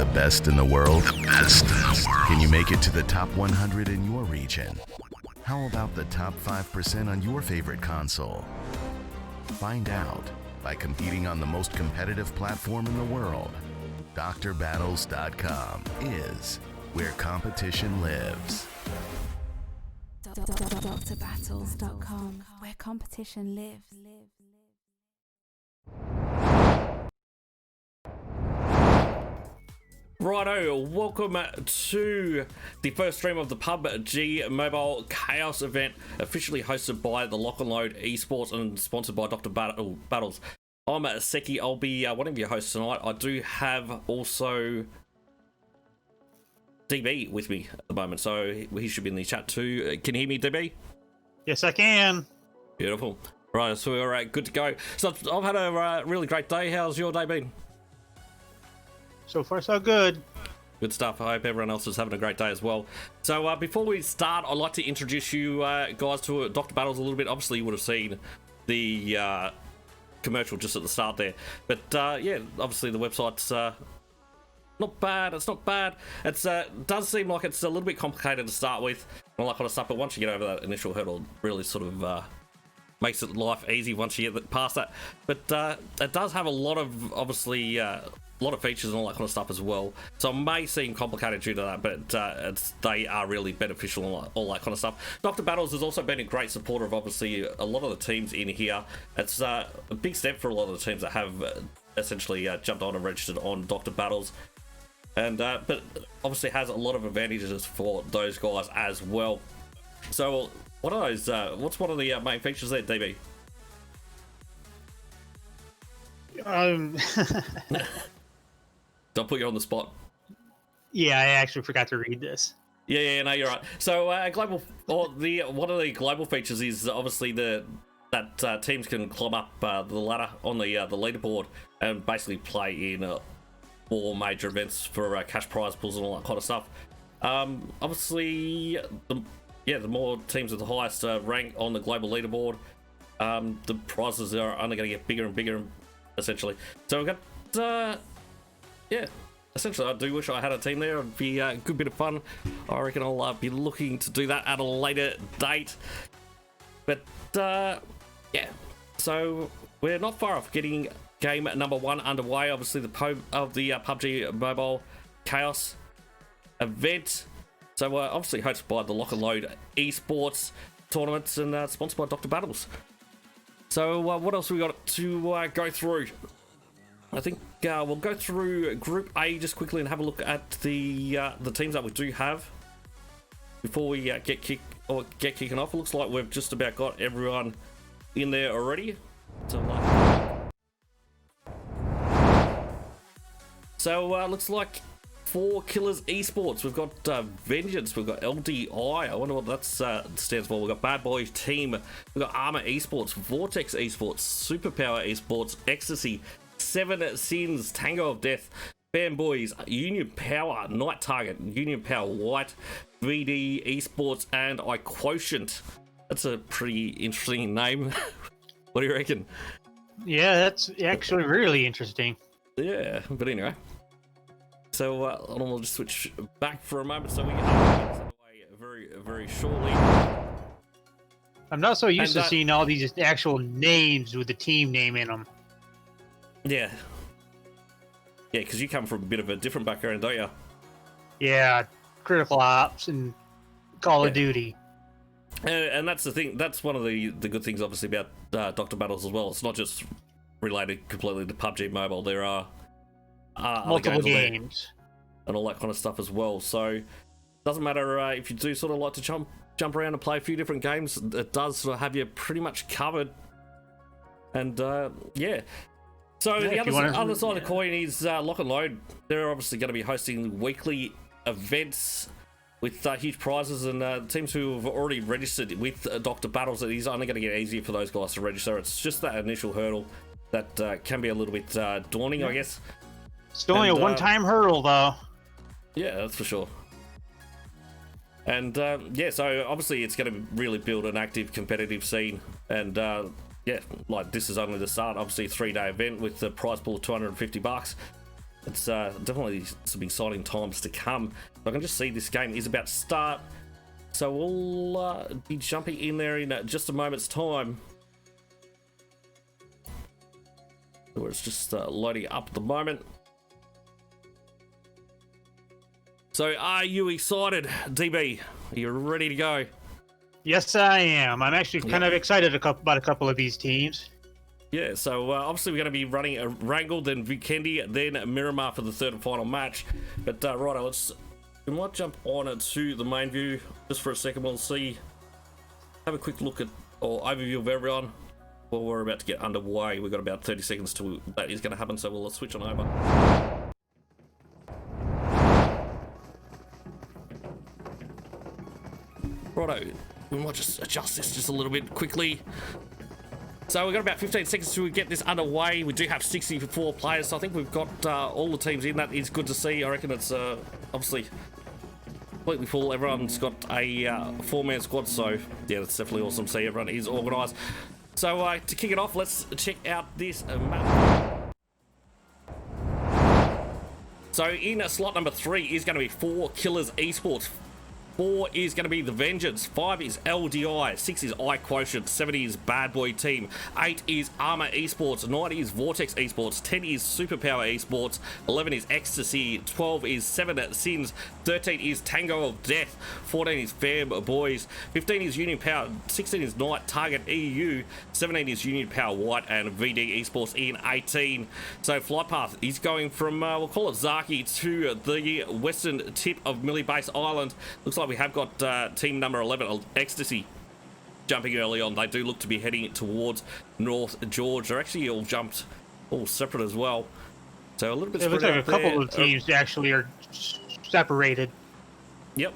The best in the world? The best in the world. Can you make it to the top 100 in your region? How about the top 5% on your favorite console? Find out by competing on the most competitive platform in the world. DrBattles.com is where competition lives. DrBattles.com, where competition lives. Righto, welcome to the first stream of the PUBG Mobile Chaos event, officially hosted by the LOCK&LOAD Esports and sponsored by Dr. Battles. I'm Seki, I'll be one of your hosts tonight. I do have also DB with me at the moment, so he should be in the chat too. Can you hear me, DB? Yes, I can. Beautiful. Right, so we're good to go. So I've had a really great day. How's your day been? So far, so good. Good stuff. I hope everyone else is having a great day as well. So before we start, I'd like to introduce you guys to Dr. Battles a little bit. Obviously, you would have seen the commercial just at the start there. But yeah, obviously the website's not bad. It's not bad. It does seem like it's a little bit complicated to start with and all that kind of stuff. But once you get over that initial hurdle, it really sort of makes it life easy once you get past that. But it does have a lot of, obviously, a lot of features and all that kind of stuff as well. So it may seem complicated due to that, but they are really beneficial and all that kind of stuff. Dr. Battles has also been a great supporter of, obviously, a lot of the teams in here. It's a big step for a lot of the teams that have essentially jumped on and registered on Dr. Battles. And but obviously has a lot of advantages for those guys as well. So what are those? What's one of the main features there, DB? Don't put you on the spot. Yeah, I actually forgot to read this. Yeah, no, you're right. So one of the global features is obviously that teams can climb up the ladder on the leaderboard and basically play in 4 major events for cash prize pools and all that kind of stuff. Obviously, the more teams with the highest rank on the global leaderboard, the prizes are only going to get bigger and bigger, essentially. So we've got. Yeah, essentially, I do wish I had a team there. It'd be a good bit of fun. I reckon I'll be looking to do that at a later date. But, yeah. So, we're not far off getting game number 1 underway. Obviously, the PUBG Mobile Chaos event. So, obviously, hosted by the LOCK&LOAD Esports tournaments and sponsored by Dr. Battles. So, what else have we got to go through? I think we'll go through Group A just quickly and have a look at the teams that we do have before we get kicking off. It looks like we've just about got everyone in there already. So looks like 4 Killers Esports. We've got Vengeance. We've got LDI. I wonder what that stands for. We've got Bad Boys Team. We've got Armor Esports, VORTEX Esports, Superpower Esports, Ecstasy, SEVENSINS, Tango of Death, FamBois, Union Power, Night Target, Union Power White, VD Esports, and iQuotient. That's a pretty interesting name. What do you reckon? Yeah, that's actually really interesting. Yeah, but anyway. So we'll just switch back for a moment so we can get away very, very shortly. I'm not so used to seeing all these actual names with the team name in them. Yeah, because you come from a bit of a different background, don't you? Yeah, Critical Ops and Call of Duty. And that's the thing. That's one of the good things, obviously, about Dr. Battles as well. It's not just related completely to PUBG Mobile. There are multiple games and all that kind of stuff as well. So it doesn't matter if you do sort of like to jump around and play a few different games. It does sort of have you pretty much covered. And yeah. So the other side of the coin is LOCK&LOAD. They're obviously going to be hosting weekly events with huge prizes, and teams who have already registered with Dr. Battles, it is only going to get easier for those guys to register. It's just that initial hurdle that can be a little bit daunting, I guess. It's only a one-time hurdle, though. Yeah, that's for sure. And yeah, so obviously it's going to really build an active competitive scene, and yeah, like this is only the start. Obviously, a 3-day event with the prize pool of $250. It's definitely some exciting times to come. I can just see this game is about to start, so we'll be jumping in there in just a moment's time. Where it's just loading up at the moment. So are you excited, DB? Are you ready to go? Yes, I am. I'm actually kind of excited about a couple of these teams. Yeah, so obviously we're going to be running a Wrangle, then Vikindi, then Miramar for the third and final match. But righto, we might jump on to the main view just for a second. We'll have a quick look at or overview of everyone. Well, we're about to get underway. We've got about 30 seconds till that is going to happen, so we'll switch on over. Righto, we might just adjust this just a little bit quickly. So we've got about 15 seconds to get this underway. We do have 64 players, so I think we've got all the teams in. That is good to see. I reckon it's obviously completely full. Everyone's got a four-man squad, so yeah, that's definitely awesome to see. Everyone is organised. So to kick it off, let's check out this map. So in slot number 3 is going to be 4 Killers Esports. 4 is going to be The Vengeance, 5 is LDI, 6 is iQuotient, 7 is Bad Boy Team, 8 is Armor Esports, 9 is VORTEX Esports, 10 is Superpower Esports, 11 is Ecstasy, 12 is SEVENSINS, 13 is Tango of Death, 14 is FamBois, 15 is Union Power, 16 is Night Target EU, 17 is Union Power White, and VD Esports in 18. So flight path is going from, we'll call it Zaki, to the western tip of Millie Base Island. Looks like we have got team number 11, Ecstasy, jumping early on. They do look to be heading towards North George. They're actually all jumped all separate as well. So a little bit. It looks like a couple of teams actually are separated. Yep.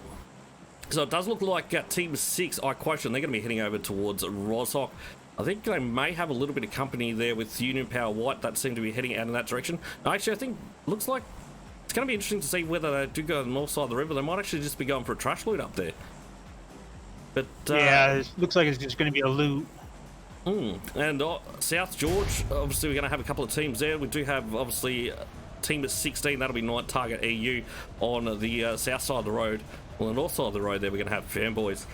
So it does look like Team 6, iQuotient, they're going to be heading over towards Roshawk. I think they may have a little bit of company there with Union Power White that seem to be heading out in that direction. Actually, I think looks like it's going to be interesting to see whether they do go to the north side of the river. They might actually just be going for a trash loot up there. But yeah, it looks like it's just going to be a loot. And South George, obviously we're going to have a couple of teams there. We do have obviously team at 16, that'll be Night Target EU on the south side of the road. On the north side of the road there, we're going to have FamBois.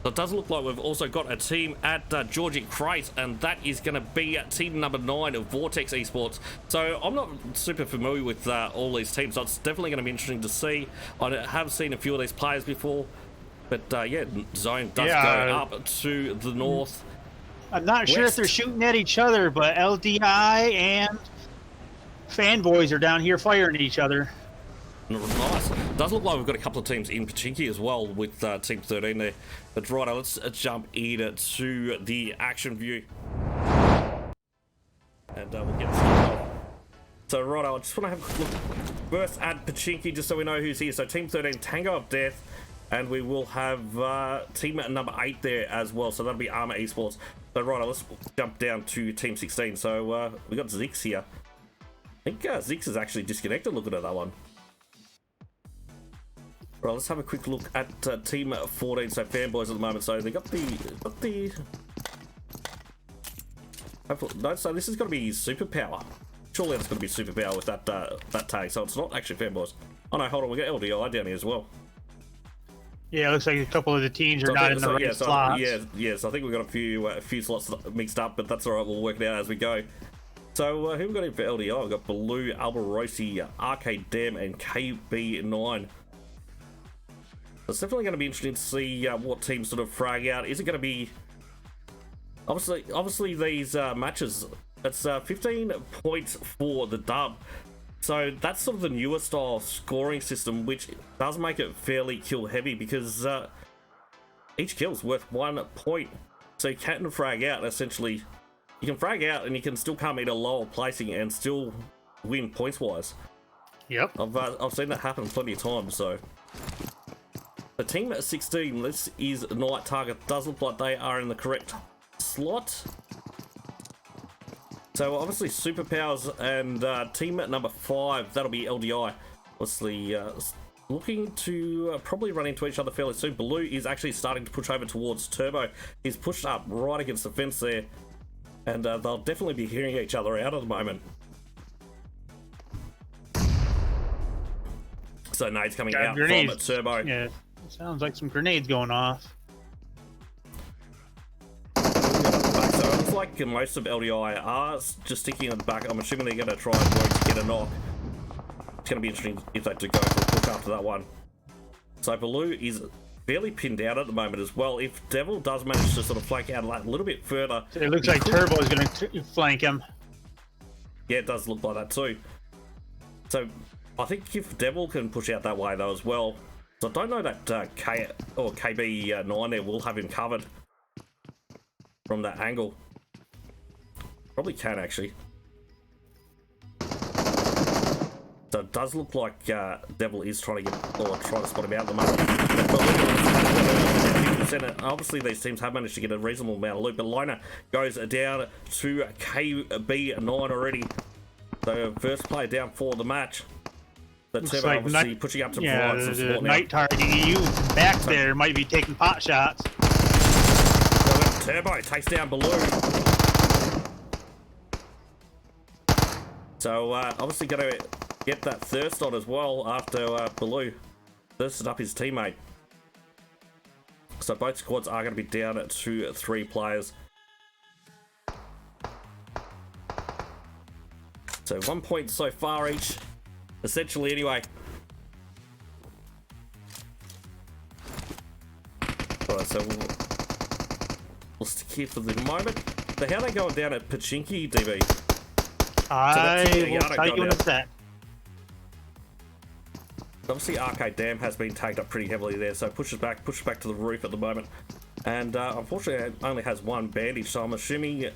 So it does look like we've also got a team at Georgian Crate, and that is going to be team number 9 of VORTEX Esports. So I'm not super familiar with all these teams, so it's definitely going to be interesting to see. I have seen a few of these players before, but yeah, zone does go up to the north. I'm not sure if they're shooting at each other, but LDI and FamBois are down here firing at each other. Nice. Does look like we've got a couple of teams in Pubg as well with Team 13 there. But righto, let's jump in to the action view. And we'll get started. So righto, I just want to have a look first at Pubg just so we know who's here. So Team 13, Tango of Death. And we will have team number 8 there as well. So that'll be Armor Esports. So righto, let's jump down to Team 16. So we got Zix here. I think Zix is actually disconnected looking at that one. Right, let's have a quick look at team 14, so FamBois at the moment. So they got the no, so this is going to be Superpower. Surely that's going to be Superpower with that tag. So it's not actually FamBois. Oh no, hold on, we got LDI down here as well. Yeah, it looks like a couple of the teams are not in the right slots. So I think we've got a few slots mixed up, but that's all right. We'll work it out as we go. So who we got in for LDI? We've got Baloo, Alberosi, Arcade Dam, and KB9. It's definitely going to be interesting to see what teams sort of frag out. Is it going to be obviously these matches? It's 15 points for the dub, so that's sort of the newer style scoring system, which does make it fairly kill heavy because each kill is worth 1 point. So you can frag out. Essentially, you can frag out and you can still come in a lower placing and still win points wise. Yep, I've seen that happen plenty of times. So. The team at 16, this is Night Target. Does look like they are in the correct slot. So obviously Superpowers and team at number 5, that'll be LDI. Obviously looking to probably run into each other fairly soon. Baloo is actually starting to push over towards Turbo. He's pushed up right against the fence there. And they'll definitely be hearing each other out at the moment. So nades coming Got out grenades. from Turbo. Yeah, sounds like some grenades going off. So it looks like most of LDI are just sticking at the back. I'm assuming they're going to try and work to get a knock. It's going to be interesting if they do go for a push after that one. So Baloo is fairly pinned down at the moment as well. If Devil does manage to sort of flank out a little bit further, It looks like Turbo is going to flank him. yeah, it does look like that too. So I think if Devil can push out that way though as well, so I don't know that KB9 there will have him covered from that angle. Probably can actually. So it does look like Devil is trying to spot him out at the moment. But obviously these teams have managed to get a reasonable amount of loot, but Liner goes down to KB9 already. So first player down for the match. The Turbo like obviously pushing up to provide some the support now. night targeting you back there might be taking pot shots. So Turbo takes down Baloo. So obviously going to get that thirst on as well after Baloo thirsted up his teammate. So both squads are going to be down to 3 players. So 1 point so far each, essentially anyway. Alright, so we'll stick here for the moment. So how are they going down at Pachinki, DB? I will tell you in a sec. Obviously Arcade Dam has been tagged up pretty heavily there, so pushes back to the roof at the moment. And unfortunately it only has 1 bandage, so I'm assuming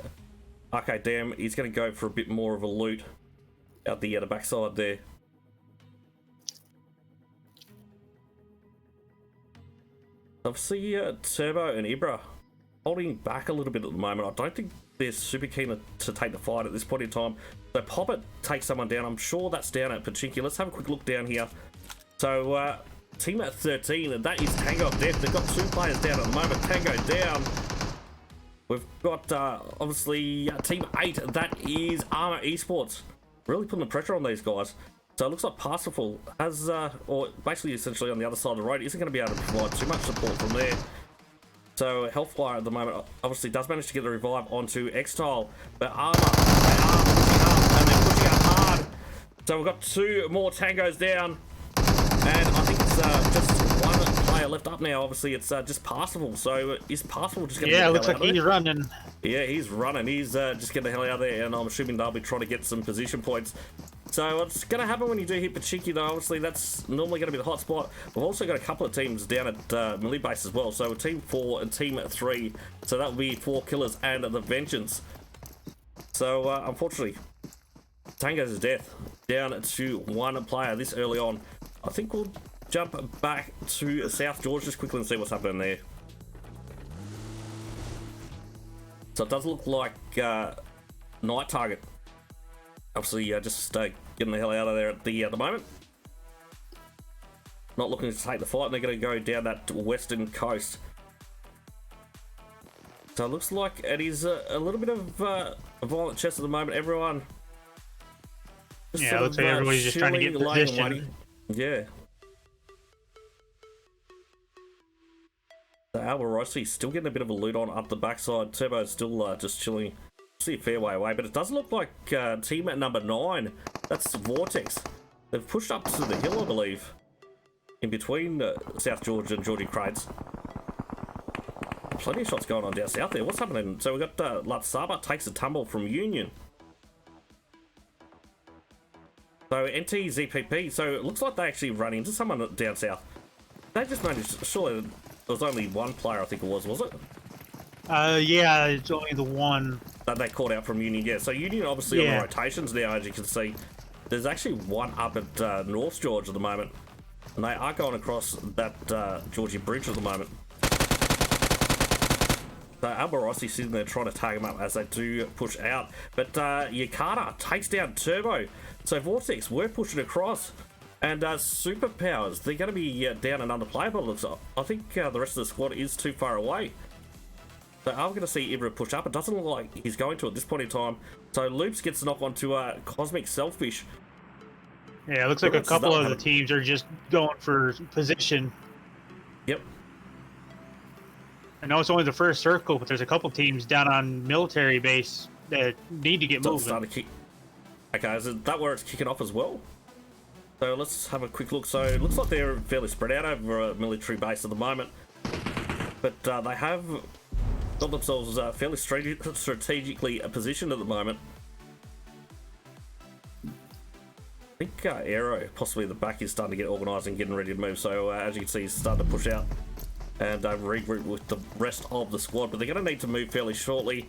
Arcade Dam is going to go for a bit more of a loot out the backside there. Obviously Turbo and Ibra holding back a little bit at the moment. I don't think they're super keen to take the fight at this point in time. So Poppet takes someone down. I'm sure that's down at Pachinki. Let's have a quick look down here. So team at 13, and that is Tango of Death. They've got 2 players down at the moment. Tango down. We've got obviously team 8. That is Armour Esports. Really putting the pressure on these guys. So it looks like Parsifal has, or basically essentially on the other side of the road, isn't going to be able to provide too much support from there. So Hellfire at the moment obviously does manage to get the revive onto Xtile, but Armour, they are pushing up and they're pushing up hard. So we've got 2 more Tangos down, and I think it's just 1 player left up now. Obviously it's just Parsifal. So is Parsifal just going to Yeah, it looks like he's running. Yeah, he's running. He's just getting the hell out of there, and I'm assuming they'll be trying to get some position points. So what's going to happen when you do hit Pachinki, though, obviously that's normally going to be the hot spot. We've also got a couple of teams down at Millie Base as well. So team 4 and team 3. So that will be 4 Killers and the Vengeance. So unfortunately, Tango's is death down to 1 player this early on. I think we'll jump back to South George just quickly and see what's happening there. So it does look like Night Target. Obviously, just getting the hell out of there at the moment. Not looking to take the fight, and they're going to go down that western coast. So it looks like it is a little bit of a violent chest at the moment. Everyone, Yeah, it looks like everybody's just trying to get position. Yeah. So Alvarosi's still getting a bit of a loot on up the backside. Turbo's still just chilling. See a fair way away, but it does look like team at number 9. That's VORTEX. They've pushed up to the hill, I believe, in between South George and Georgie Crates. Plenty of shots going on down south there. What's happening? So we've got Latsaba takes a tumble from Union. So NT ZPP. So it looks like they actually run into someone down south. They just managed. Surely there was only 1 player, I think it was it? Yeah, it's only the 1. That they caught out from Union, yeah. So Union obviously on the rotations now, as you can see. There's actually 1 up at North George at the moment. And they are going across that Georgie Bridge at the moment. So Albarossi sitting there trying to tag him up as they do push out. But Yakata takes down Turbo. So VORTEX, we're pushing across. And Superpowers, they're going to be down another player, but it looks like. I think the rest of the squad is too far away. So I'm going to see Ibra push up. It doesn't look like he's going to at this point in time. So Loops gets a knock onto Cosmic Selfish. Yeah, it looks like a Let's couple not of the have- teams are just going for position. Yep. I know it's only the first circle, but there's a couple teams down on military base that need to get So it's moving. starting to kick. Okay, is that where it's kicking off as well? So let's have a quick look. So it looks like they're fairly spread out over a military base at the moment. But they have got themselves fairly strategically positioned at the moment. I think Aero, possibly the back, is starting to get organised and getting ready to move. So as you can see, he's starting to push out and regroup with the rest of the squad. But they're going to need to move fairly shortly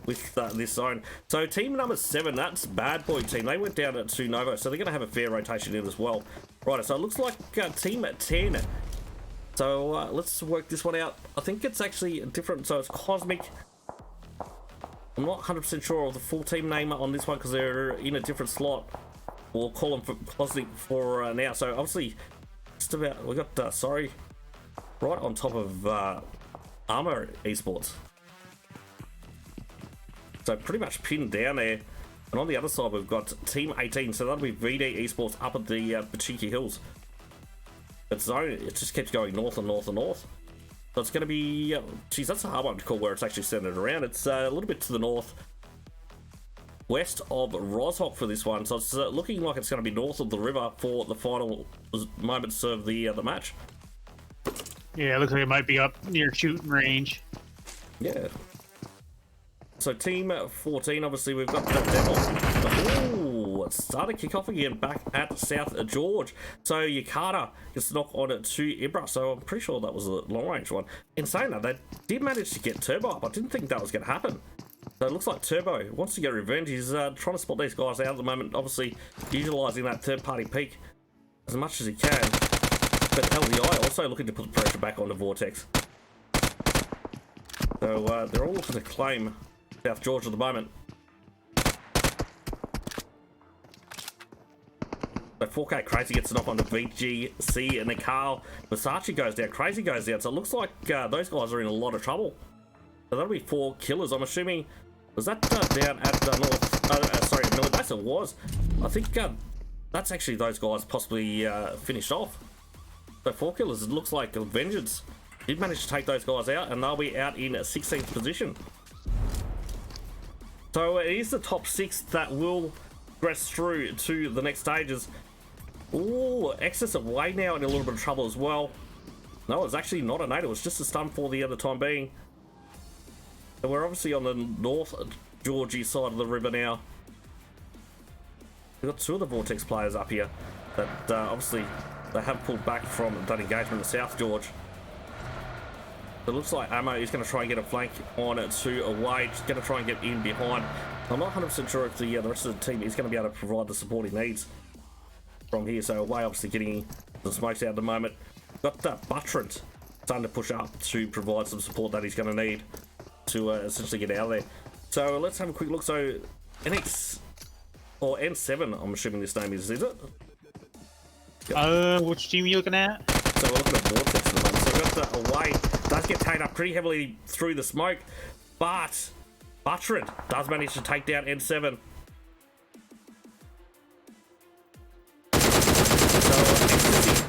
with this zone. So team number 7, that's Bad Boy team. They went down to Novo, so they're going to have a fair rotation in as well. Right, so it looks like team 10. So let's work this one out. I think it's actually different. So it's Cosmic. I'm not 100% sure of the full team name on this one because they're in a different slot. We'll call them for Cosmic for now. So obviously, just about we got sorry, right on top of Armor Esports. So pretty much pinned down there. And on the other side, we've got Team 18. So that'll be VD Esports up at the Pachiki Hills. It's zone. It just keeps going north and north and north. So it's going to be, geez, that's a hard one to call where it's actually centered around. It's a little bit to the north west of Roshok for this one. So it's looking like it's going to be north of the river for the final moments of the match. Yeah, it looks like it might be up near shooting range. Yeah. So team 14, obviously we've got the Devil. Ooh, it's starting to kick off again back at South George. So Yukata gets knocked on it to Ibra. So I'm pretty sure that was a long range one. In saying that, they did manage to get Turbo up. I didn't think that was going to happen. So it looks like Turbo wants to get revenge. He's trying to spot these guys out at the moment, obviously utilising that third-party peak as much as he can. But LDI also looking to put the pressure back onto VORTEX. So they're all looking to claim South George at the moment. So 4K Crazy gets it off onto VGC, and then Carl Versace goes down. Crazy goes down. So it looks like those guys are in a lot of trouble. So that'll be 4 killers. I'm assuming, was that down at North? Sorry, Millibasa was. I think that's actually those guys possibly finished off. So 4 killers. It looks like Vengeance did manage to take those guys out, and they'll be out in 16th position. So it is the top 6 that will progress through to the next stages. Ooh, Ecstasy away now in a little bit of trouble as well. No, it's actually not a nade. It was just a stun for the other time being. So we're obviously on the North Georgie side of the river now. We've got 2 of the VORTEX players up here that obviously they have pulled back from that engagement in South George. It looks like Ammo is going to try and get a flank on it to away. Just going to try and get in behind. I'm not 100% sure if the rest of the team is going to be able to provide the support he needs from here. So away obviously getting the smokes out at the moment. Got that Buttrent starting to push up to provide some support that he's going to need to essentially get out of there. So let's have a quick look. So NX or N7, I'm assuming this name is it? Which team are you looking at? So we're looking at VORTEX at the moment. So we've got the away. Does get taken up pretty heavily through the smoke, but Buttrent does manage to take down N7. So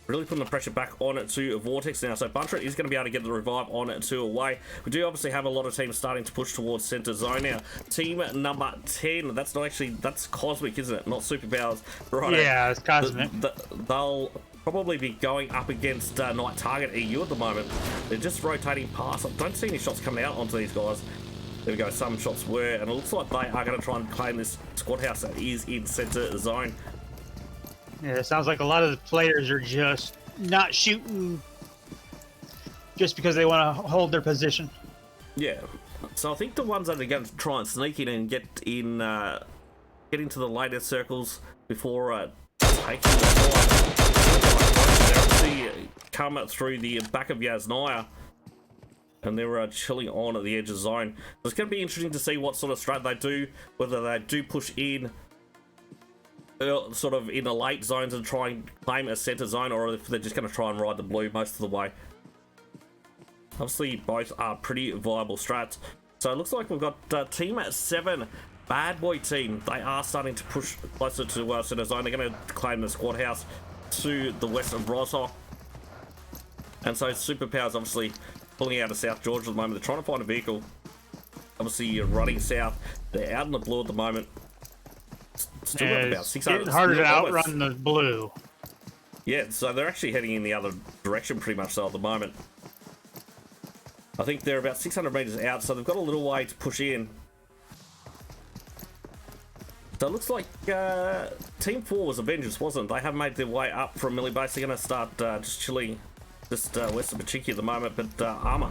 really putting the pressure back on it to VORTEX now. So Buttrent is going to be able to get the revive on it to away. We do obviously have a lot of teams starting to push towards center zone now. Team number 10, that's not actually, that's Cosmic, isn't it? Not Superpowers. Right. Yeah, it's Cosmic. They'll probably be going up against Night Target EU at the moment. They're just rotating past. I don't see any shots coming out onto these guys. There we go, some shots were, and it looks like they are going to try and claim this squad house that is in center zone. Yeah, it sounds like a lot of the players are just not shooting just because they want to hold their position. Yeah, so I think the ones that are going to try and sneak in and get into the later circles before taking the fight, they obviously come through the back of Yasnaya, and they're chilling on at the edge of zone. So it's going to be interesting to see what sort of strat they do, whether they do push in sort of in the late zones and try and claim a center zone, or if they're just going to try and ride the blue most of the way. Obviously both are pretty viable strats. So it looks like we've got team 7 Bad Boy team, they are starting to push closer to center zone. They're going to claim the squad house to the west of Rosser. And so Superpower's obviously pulling out of South Georgia at the moment. They're trying to find a vehicle. Obviously running south. They're out in the blue at the moment. Still got about 600. It's harder to outrun the blue. Yeah, so they're actually heading in the other direction pretty much so at the moment. I think they're about 600 meters out, so they've got a little way to push in. So it looks like Team 4 was Avengers, wasn't it? They have made their way up from Millie Base. They're going to start just chilling just west of Pachiki at the moment, but Armour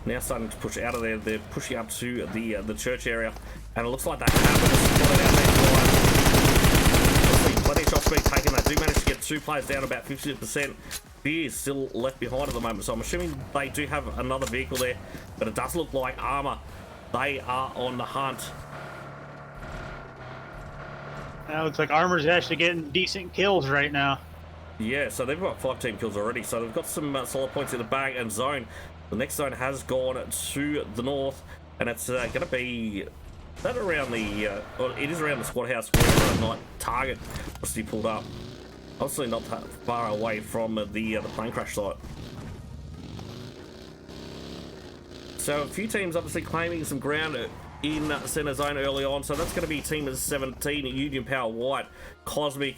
now starting to push out of there. They're pushing up to the church area, and it looks like they have spotted out there. Plenty of shots being taken. They do manage to get 2 players down about 50%. Fear is still left behind at the moment, so I'm assuming they do have another vehicle there, but it does look like Armour. They are on the hunt. Now it looks like Armor's actually getting decent kills right now. Yeah, so they've got 5 team kills already, so they've got some solid points in the bag. And zone, the next zone has gone to the north, and it's going to be that around the well, it is around the squad house where night target was pulled up. Obviously not that far away from the plane crash site. So a few teams obviously claiming some ground in center zone early on, so that's going to be team 17, Union Power White, Cosmic,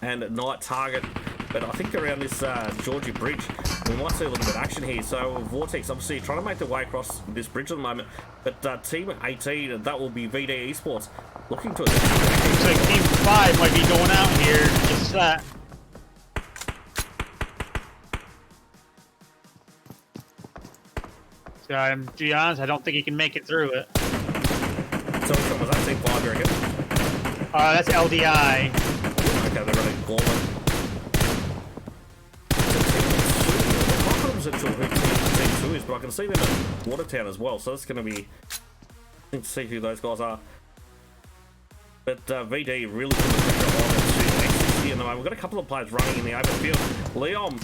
and Night Target. But I think around this Georgia Bridge, we might see a little bit of action here. So VORTEX obviously trying to make their way across this bridge at the moment. But team 18, that will be VD Esports, looking to it. Looks like team 5 might be going out here. Just that. So, to be honest, I don't think he can make it through it. So which one was that? Team 5, you reckon? That's LDI. Okay, they're running Gorman. I'm not sure who team 2 is, but I can see them at Watertown as well, so that's going to be interesting to see who those guys are. But VD really put the pressure on to Ecstasy in the moment. We've got a couple of players running in the open field. Leon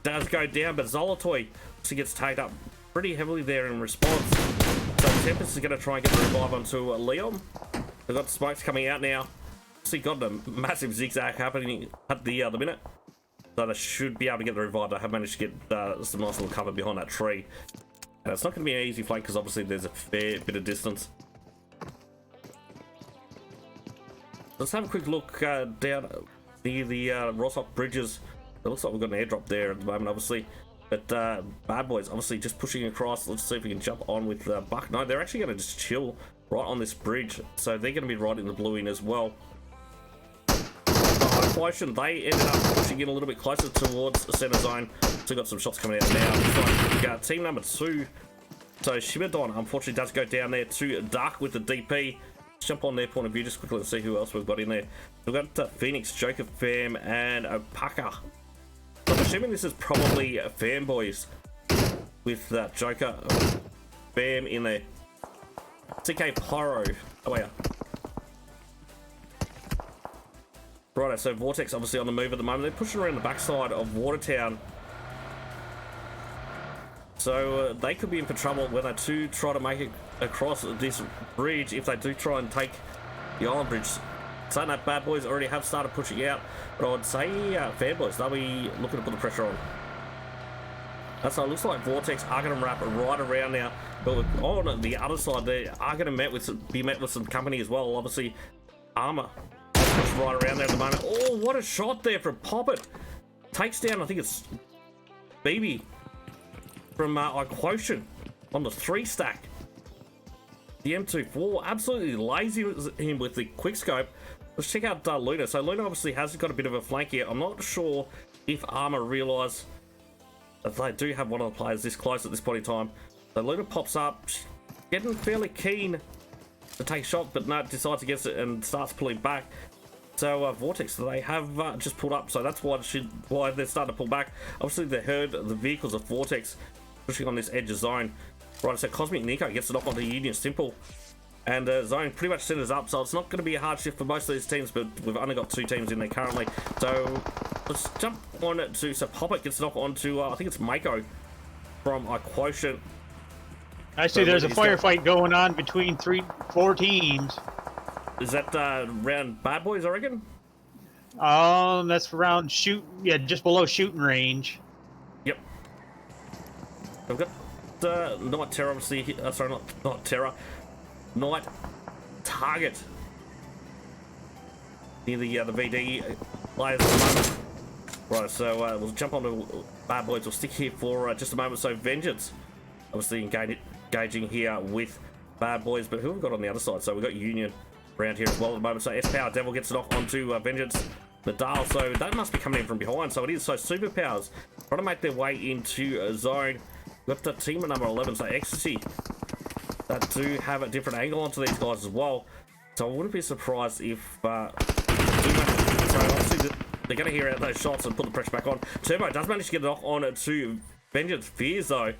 does go down, but Zolotoy gets taken up pretty heavily there in response. So Tempest is going to try and get the revive onto Leon. They've got smokes coming out now. So got a massive zigzag happening at the minute. So they should be able to get the revive. They have managed to get some nice little cover behind that tree. And it's not going to be an easy flank because obviously there's a fair bit of distance. Let's have a quick look down near the Rossop bridges. It looks like we've got an airdrop there at the moment, obviously. But Bad Boys obviously just pushing across. Let's see if we can jump on with Buck. No, they're actually going to just chill right on this bridge. So they're going to be right in the blue in as well. iQuotient, they ended up pushing in a little bit closer towards the center zone. So got some shots coming out now. Looks like team number 2. So Shibadon unfortunately does go down there to Dark with the DP. Let's jump on their point of view just quickly and see who else we've got in there. We've got Phoenix, Joker Fam, and Opaka. So I'm assuming this is probably FamBois with Joker Fam in there. CK Pyro. Oh yeah. Righto, so VORTEX obviously on the move at the moment. They're pushing around the backside of Watertown. So they could be in for trouble when they do try to make it across this bridge if they do try and take the island bridge. Saying that, Bad Boys already have started pushing out, but I would say FamBois, they'll be looking to put the pressure on. So it looks like VORTEX are going to wrap right around now, but on the other side they are going to be met with some company as well. Obviously, Armour push right around there at the moment. Oh, what a shot there from Poppet. Takes down, I think it's BB from iQuotient on the 3 stack. The M24 absolutely lazy him with the quick scope. Let's check out Luna. So Luna obviously has got a bit of a flank here. I'm not sure if Armour realise that they do have one of the players this close at this point in time. So Luna pops up, getting fairly keen to take a shot, but no, decides against it and starts pulling back. So VORTEX, they have just pulled up, so that's why they're starting to pull back. Obviously they heard the vehicles of VORTEX pushing on this edge of zone. Right, so Cosmic Nico gets it off onto Union Simple. And zone pretty much centers up, so it's not going to be a hard shift for most of these teams, but we've only got 2 teams in there currently. So let's jump on to, so Poppet gets it off onto, I think it's Mako from iQuotient. I see there's a firefight going on between 4 teams. Is that round Bad Boys, I reckon? That's around shoot. Yeah, just below shooting range. Yep. We've got Night Terror, obviously. Sorry, not Terror. Night Target near the VD players at the moment. Right, so we'll jump on to Bad Boys. We'll stick here for just a moment. So Vengeance, obviously engaging here with Bad Boys, but who have we got on the other side? So we've got Union around here as well at the moment. So S-Power Devil gets it off onto Vengeance. Nadal, so that must be coming in from behind. So it is. So Superpowers trying to make their way into a zone. We've got the team at number 11, so Ecstasy, that do have a different angle onto these guys as well. So I wouldn't be surprised if so obviously they're going to hear out those shots and put the pressure back on. Turbo does manage to get it off on to Vengeance Fears though.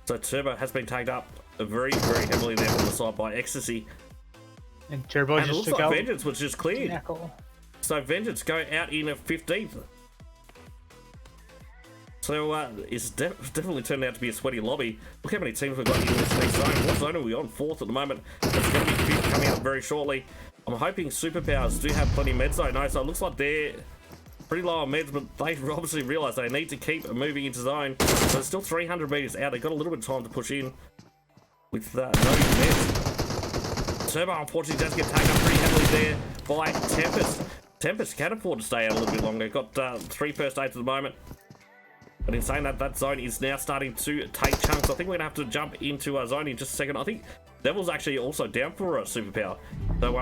So Turbo has been tagged up very, very heavily there from the side by Ecstasy. And Turbo And it just looks took like out Vengeance was just cleared. Knuckle. So Vengeance go out in 15th. So it's definitely turned out to be a sweaty lobby. Look how many teams we've got in this next zone. What zone are we on? 4th at the moment. It's going to be 5th coming up very shortly. I'm hoping Superpowers do have plenty of meds though. No, so it looks like they're pretty low on meds, but they obviously realise they need to keep moving into zone. So it's still 300 meters out. They've got a little bit of time to push in with no meds. Turbo unfortunately does get taken up pretty heavily there by Tempest. Tempest can afford to stay out a little bit longer. Got 3 first aids at the moment. But in saying that, that zone is now starting to take chunks. I think we're going to have to jump into our zone in just a second. I think Devil's actually also down for a Superpower. So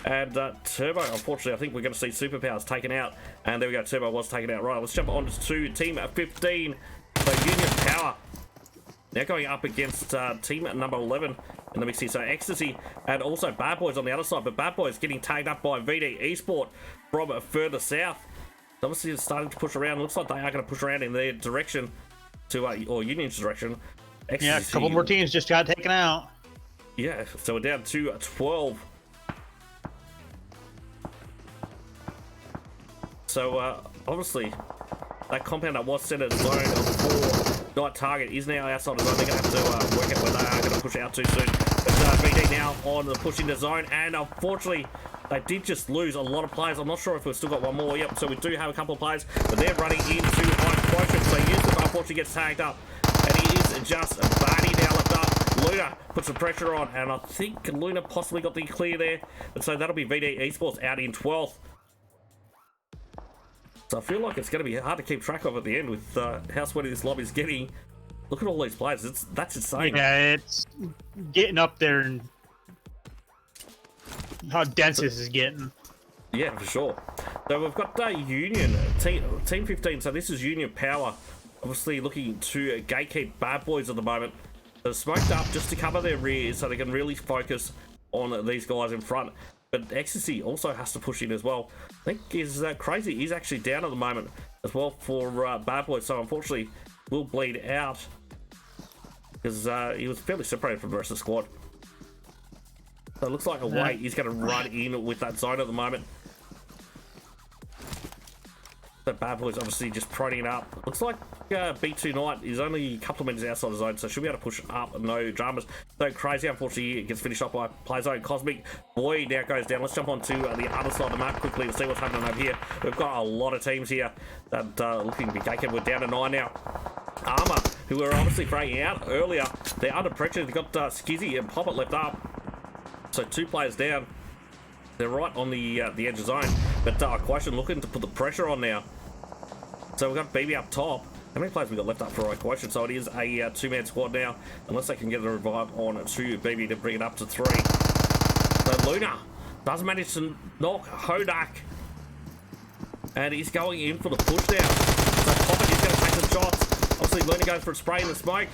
and Turbo, unfortunately, I think we're going to see Superpowers taken out. And there we go, Turbo was taken out. Right, let's jump on to team 15. So Union Power now going up against team number 11 in the mix here. So Ecstasy and also Bad Boys on the other side. But Bad Boys getting tagged up by VD Esports from further south. Obviously it's starting to push around. Looks like they are going to push around in their direction to or Union's direction. Ecstasy, yeah, a couple more teams just got taken out. Yeah, so we're down to 12. So obviously that compound that was set as zone of 4 night target is now outside of zone. They're going to have to work out where they are going to push out too soon. But VD now on the push into zone, and unfortunately they did just lose a lot of players. I'm not sure if we've still got one more. Yep, so we do have a couple of players, but they're running into iQuotient. So Yusuf unfortunately gets tagged up, and he is just Barney now left up. Luna puts some pressure on, and I think Luna possibly got the clear there. And so that'll be VD Esports out in 12th. So I feel like it's going to be hard to keep track of at the end with how sweaty this lobby's getting. Look at all these players. That's insane. Yeah, it's getting up there and how dense this is getting. Yeah, for sure. So we've got Union, team 15. So this is Union Power. Obviously looking to gatekeep Bad Boys at the moment. They're smoked up just to cover their rears so they can really focus on these guys in front. But Ecstasy also has to push in as well. I think is crazy. He's actually down at the moment as well for Bad Boys. So unfortunately will bleed out because he was fairly separated from the rest of the squad. So it looks like a way he's going to run in with that zone at the moment. The Bad Boys obviously just prodding it up. Looks like B2 Knight is only a couple of minutes outside the zone, so should be able to push up, no dramas. So Crazy, unfortunately, gets finished off by Playzone. Cosmic Boy now goes down. Let's jump on to the other side of the map quickly to see what's happening over here. We've got a lot of teams here that looking to be gatekept. We're down to 9 now. Armor, who were obviously fraying out earlier, they're under pressure. They've got Skizzy and Poppet left up. So 2 players down. They're right on the edge of zone. But iQuotient looking to put the pressure on now. So we've got BB up top. How many players we got left up for iQuotient? So it is a 2-man squad now. Unless they can get a revive on to BB to bring it up to 3. So Luna does manage to knock Hodak. And he's going in for the push now. So Poppet is going to take some shots. Obviously Luna goes for a spray in the smoke.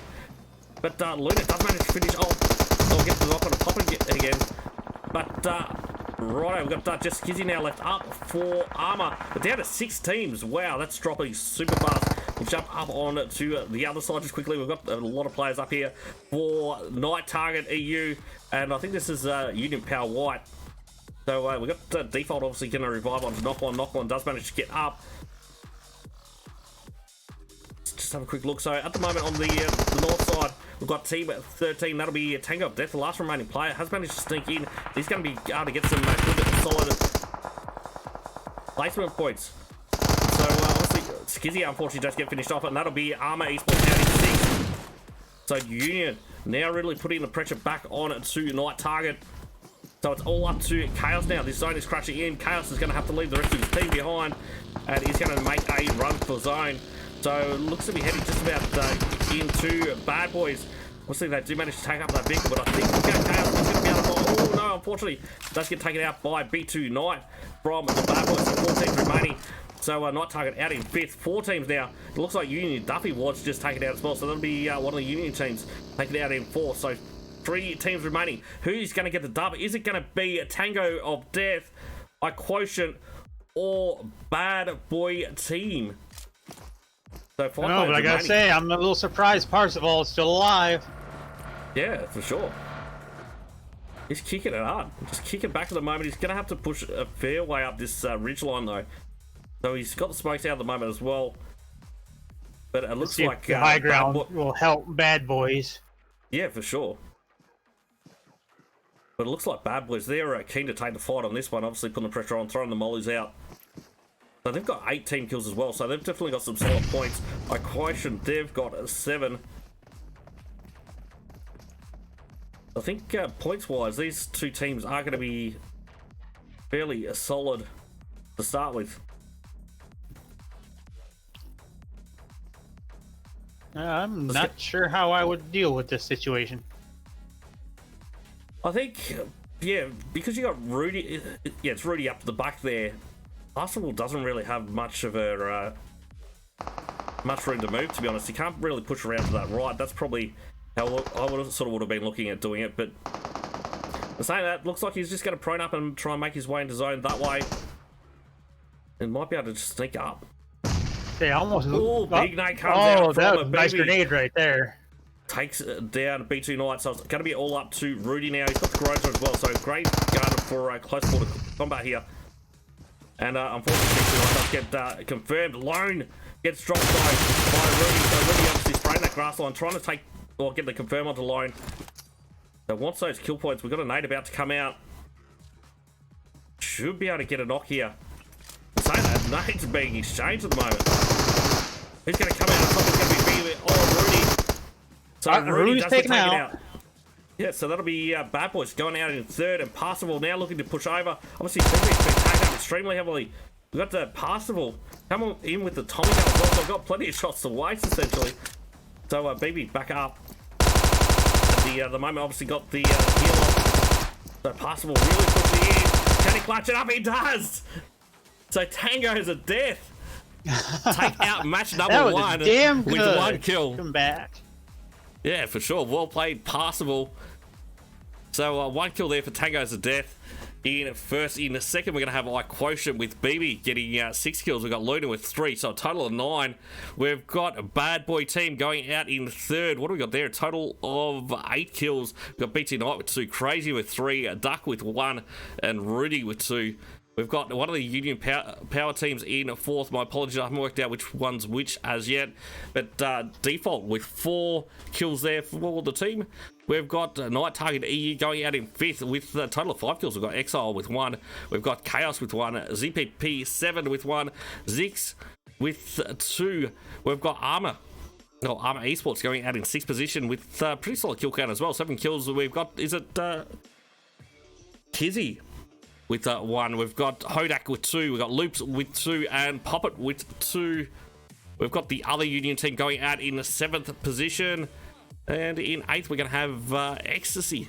But Luna does manage to finish off. So we'll get the knock on a Poppet again. But right, we've got just Skizzy now left up for Armor. We're down to 6 teams. Wow, that's dropping super fast. We'll jump up on to the other side just quickly. We've got a lot of players up here for Night Target EU. And I think this is Union Power White. So we've got Default obviously going to revive onto Knock-On. Knock-On does manage to get up. Let's just have a quick look. So at the moment on the north side, We've got team 13. That'll be Tango of Death, the last remaining player. Has managed to sneak in. He's going to be able to get some good solid placement points. So obviously, Skizzy unfortunately does get finished off, and that'll be Armor Esports down in 6. So Union now really putting the pressure back on to Night Target. So it's all up to Chaos now. This zone is crashing in. Chaos is going to have to leave the rest of his team behind, and he's going to make a run for zone. So looks to be heading just about into Bad Boys. Obviously they do manage to take up that vehicle, but I think Chaos is going to be able to... Oh no, unfortunately, does get taken out by B2 Knight from the Bad Boys. So 4 teams remaining. So Night Target out in 5th. 4 teams now. It looks like Union Duffy was just taken out as well. So that'll be one of the Union teams taken out in 4th. So 3 teams remaining. Who's going to get the dub? Is it going to be Tango of Death, iQuotient, or Bad Boy team? So 5 no, but I gotta say, I'm a little surprised Parzival is still alive. Yeah, for sure. He's kicking it hard. Just kicking back at the moment. He's going to have to push a fair way up this ridge line, though. So he's got the smokes out at the moment as well. But it looks like the high ground will help Bad Boys. Yeah, for sure. But it looks like Bad Boys, they're keen to take the fight on this one. Obviously putting the pressure on, throwing the mollies out. So they've got 8 team kills as well. So they've definitely got some solid points. iQuotient, they've got 7. I think points-wise, these 2 teams are going to be fairly solid to start with. I'm not sure how I would deal with this situation. I think, yeah, because you got Rudy, yeah, it's Rudy up to the back there. Arsenal doesn't really have much of a much room to move, to be honest. He can't really push around to that right. That's probably how I would have been looking at doing it. But saying that, looks like he's just going to prone up and try and make his way into zone that way. And might be able to just sneak up. They almost. Oh, big nade comes out. Oh, that was a nice grenade right there. Takes down B2 Knight, so it's going to be all up to Rudy now. He's got the Grozer as well, so great guard for close quarter combat here. And unfortunately, B2 Knight does get confirmed. Lone gets dropped by Rudy, so Rudy obviously spraying that grass line, trying to take or get the confirm onto Lone. So wants those kill points. We've got a nade about to come out. Should be able to get a knock here. Saying that, nades are being exchanged at the moment. Who's going to come out? I thought it's going to be Rudy. So Rudy does get taken out. Yeah, so that'll be Bad Boys going out in 3rd, and Parzival now looking to push over. Obviously, Pubg's been taken out extremely heavily. We've got the Parzival come in with the Tommy gun as well, so we've got plenty of shots to waste, essentially. So, BB back up. At the moment, obviously got the heal off. So, Parzival really pushing in. Can he clutch it up? He does! So, Tango's of Death take out match number 1 with 1 kill. Come back. Yeah, for sure. Well played, Parzival. So 1 kill there for Tango's of Death. In first, in the second, we're going to have iQuotient with BB getting 6 kills. We've got Luna with 3, so a total of 9. We've got a Bad Boy team going out in 3rd. What do we got there? A total of 8 kills. We've got BT Knight with 2, Crazy with 3, Duck with 1, and Rudy with 2. We've got one of the Union power teams in 4th. My apologies, I haven't worked out which one's which as yet. But Default with 4 kills there for the team. We've got Night Target EU going out in 5th with a total of 5 kills. We've got Exile with 1. We've got Chaos with 1. ZPP 7 with 1. Zix with 2. We've got Armor Esports going out in 6th position with pretty solid kill count as well. 7 kills. We've got, is it Kizzy with 1. We've got Hodak with 2. We've got Loops with 2 and Poppet with 2. We've got the other Union team going out in the 7th position. And in 8th, we're going to have Ecstasy.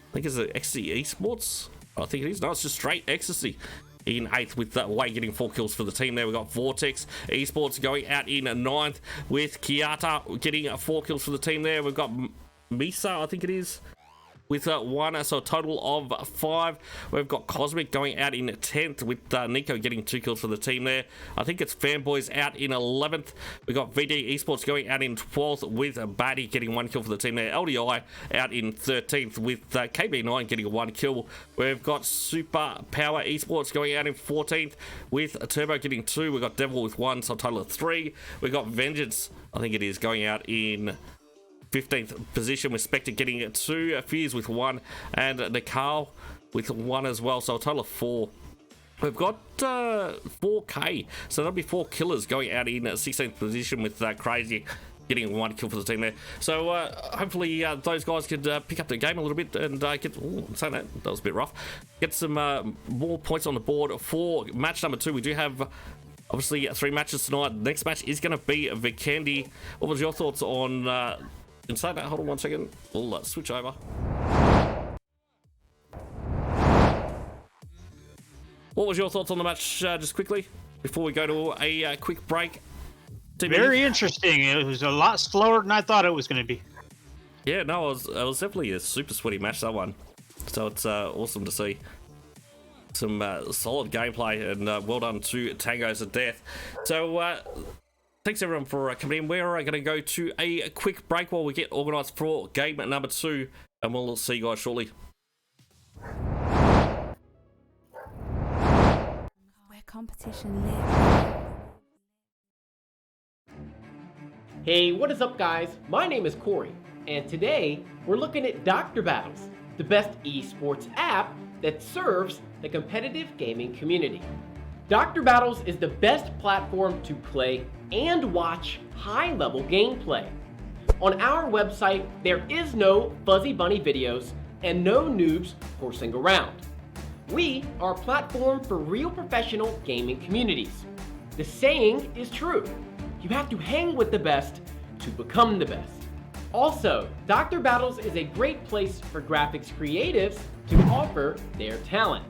I think it's Ecstasy Esports. I think it is. No, it's just straight Ecstasy. In 8th with Way getting 4 kills for the team there. We've got VORTEX Esports going out in 9th with Kiata getting 4 kills for the team there. We've got Misa, I think it is, with 1, so a total of 5. We've got Cosmic going out in 10th with Nico getting 2 kills for the team there. I think it's FamBois out in 11th. We've got VD Esports going out in 12th with Batty getting 1 kill for the team there. LDI out in 13th with KB9 getting 1 kill. We've got Super Power Esports going out in 14th with Turbo getting 2. We've got Devil with 1, so a total of 3. We've got Vengeance, I think it is, going out in 15th position, with Spectre getting 2, Fuse with 1, and Nikal with 1 as well, so a total of 4. We've got 4K, so that'll be 4 killers going out in 16th position, with Crazy getting 1 kill for the team there. So hopefully those guys could pick up the game a little bit and get, saying that was a bit rough, get some more points on the board for match number 2. We do have obviously 3 matches tonight. Next match is going to be Vikendi. What was your thoughts on in saying that? Hold on 1 second, we'll switch over. What was your thoughts on the match, just quickly, before we go to a quick break? Very interesting. It was a lot slower than I thought it was going to be. Yeah, no, it was definitely a super sweaty match, that one. So it's awesome to see some solid gameplay, and well done to Tangos of Death. So thanks everyone for coming in. We're going to go to a quick break while we get organised for game number 2, and we'll see you guys shortly. Competition live. Hey, what is up guys? My name is Corey, and today we're looking at Dr. Battles, the best esports app that serves the competitive gaming community. Dr. Battles is the best platform to play and watch high-level gameplay. On our website, there is no fuzzy bunny videos and no noobs horsing around. We are a platform for real professional gaming communities. The saying is true. You have to hang with the best to become the best. Also, Dr. Battles is a great place for graphics creatives to offer their talent.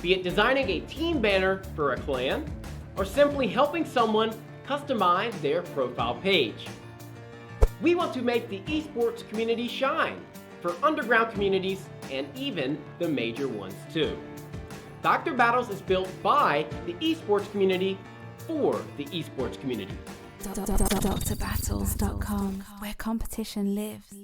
Be it designing a team banner for a clan, or simply helping someone customize their profile page. We want to make the esports community shine for underground communities and even the major ones too. Dr. Battles is built by the esports community for the esports community. DrBattles.com, where competition lives.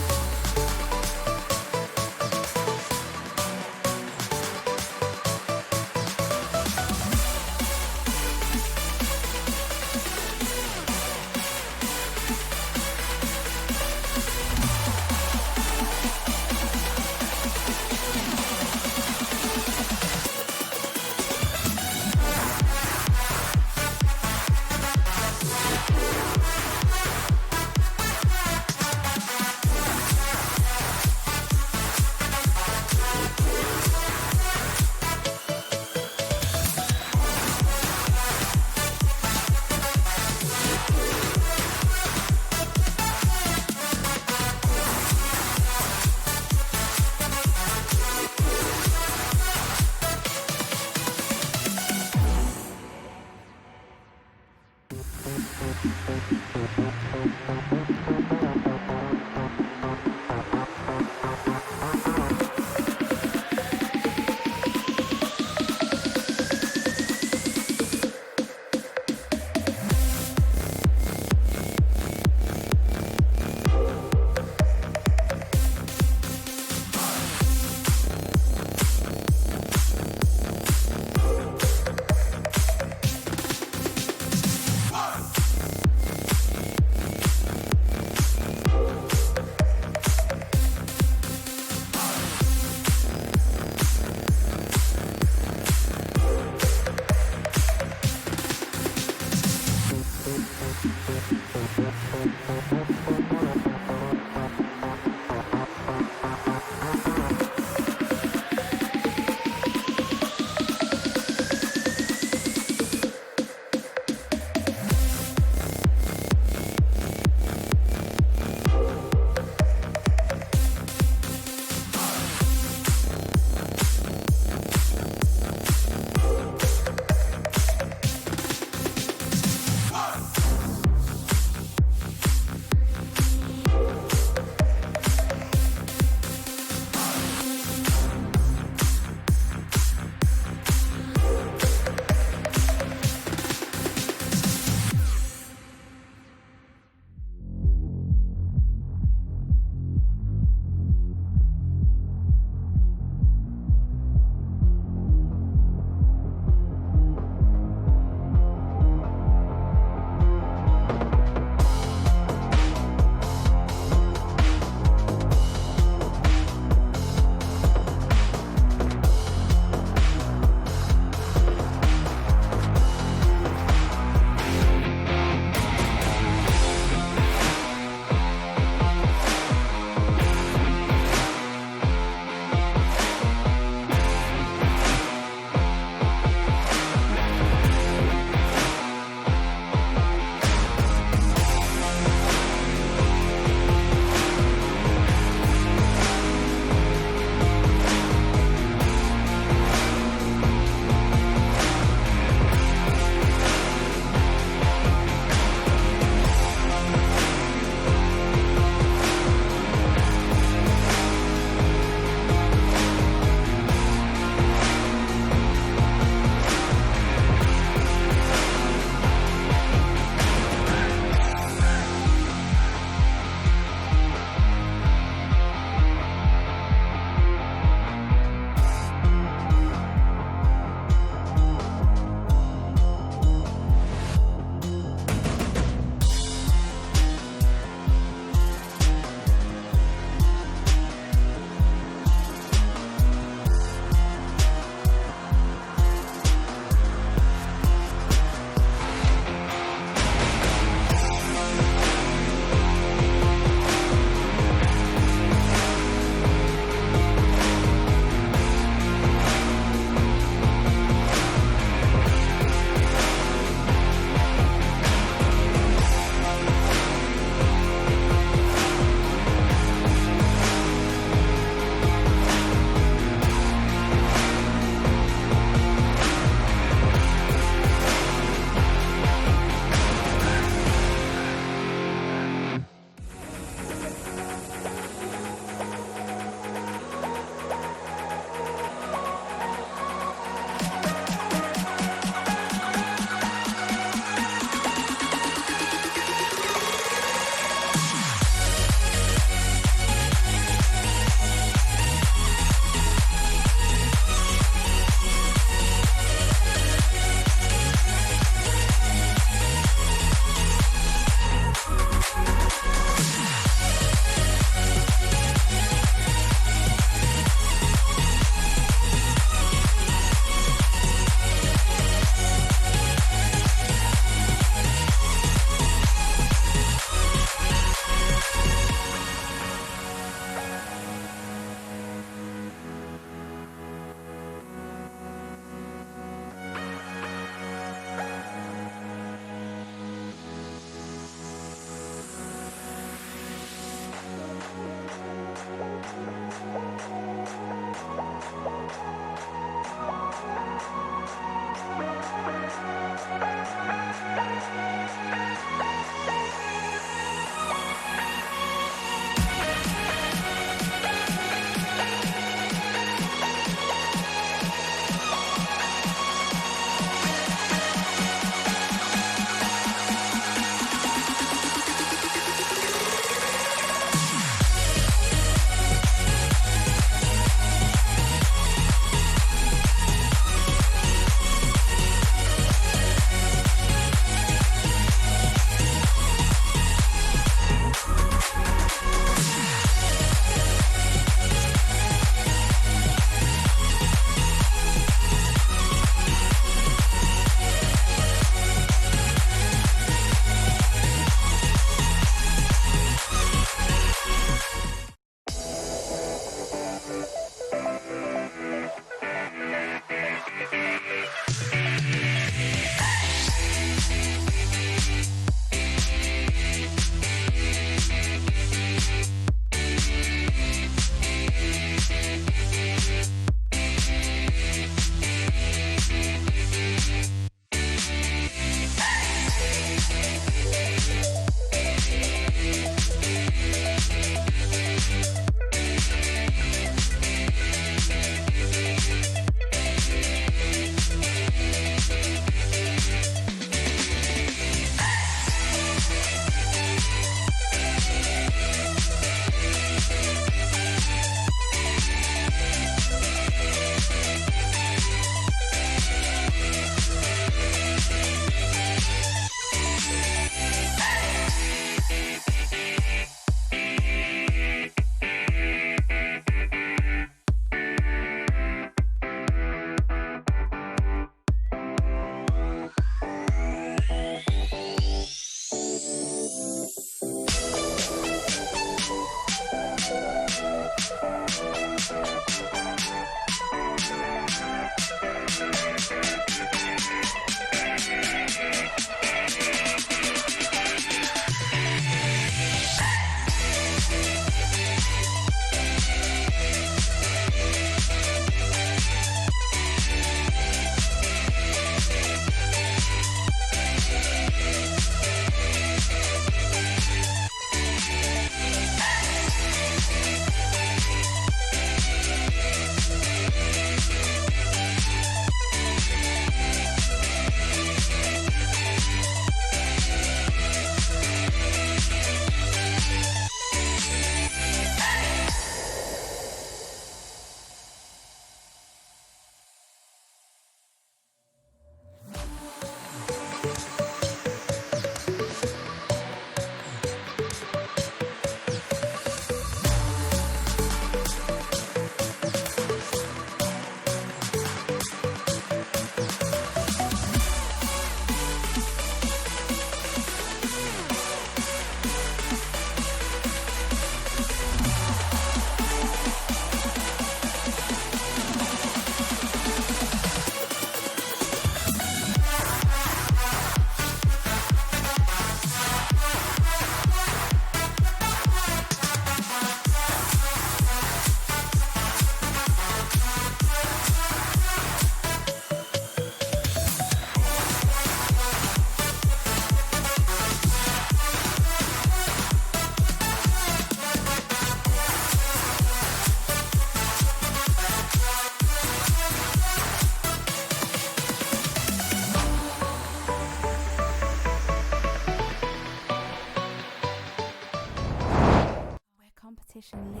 competition lives.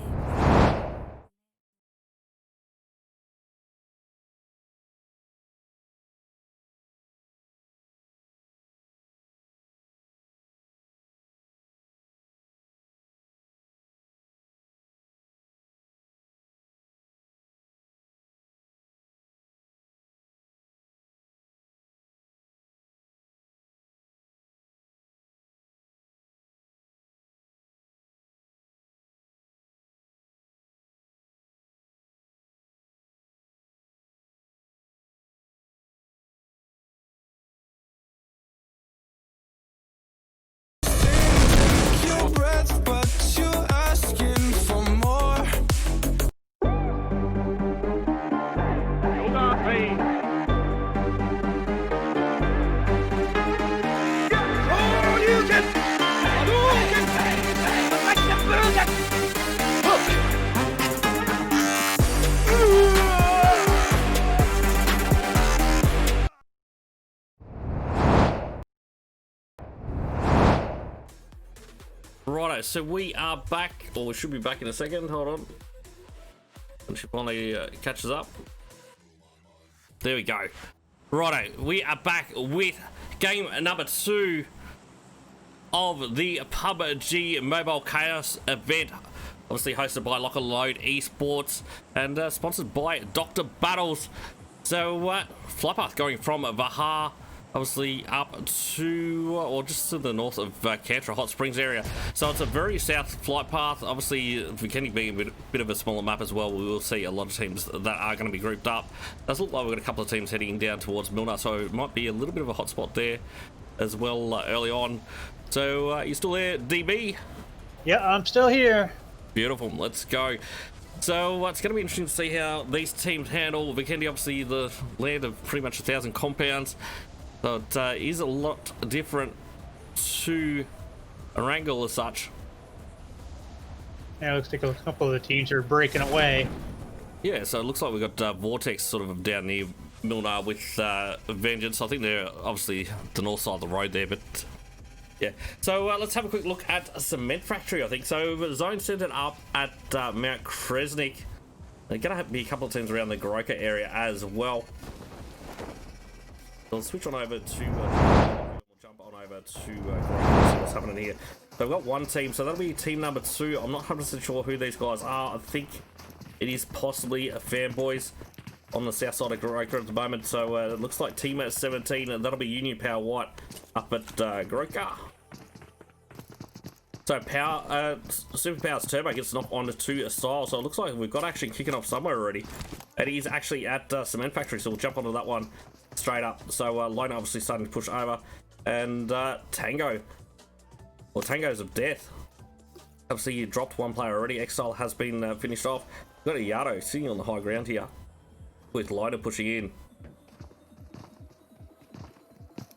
Your breath, but you're asking for more. Righto, so we are back, or we should be back in a second. Hold on. When she finally catches up. There we go. Righto, we are back with game number 2 of the PUBG Mobile Chaos event. Obviously hosted by LOCK&LOAD Esports and sponsored by Dr. Battles. So, flight path going from Vahar, obviously up to, or just to the north of Cantra Hot Springs area. So it's a very south flight path. Obviously, Vikendi being a bit of a smaller map as well, we will see a lot of teams that are going to be grouped up. Does look like we've got a couple of teams heading down towards Milner, so it might be a little bit of a hot spot there as well early on. So you still there, DB? Yeah, I'm still here. Beautiful, let's go. So it's going to be interesting to see how these teams handle Vikendi, obviously the land of pretty much 1,000 compounds. So it is a lot different to Erangel as such. Yeah, it looks like a couple of the teams are breaking away. Yeah, so it looks like we've got VORTEX sort of down near Milner with Vengeance. I think they're obviously the north side of the road there, but yeah. So let's have a quick look at Cement Factory, I think. So the zone centered up at Mount Kresnik. There's going to be a couple of teams around the Goroka area as well. So let's switch on over to we'll jump on over to Goroka, see what's happening here. So we've got one team, so that'll be team number 2. I'm not 100% sure who these guys are. I think it is possibly a FamBois on the south side of Goroka at the moment. So it looks like team at 17, and that'll be Union Power White up at Goroka. So Superpower's Turbo gets knocked onto 2 style, so it looks like we've got actually kicking off somewhere already. It is actually at Cement Factory, so we'll jump onto that one straight up. So Lona obviously starting to push over, and Tango, or Tango's of Death. Obviously you dropped one player already. Exile has been finished off. We've got a Yato sitting on the high ground here with Lona pushing in.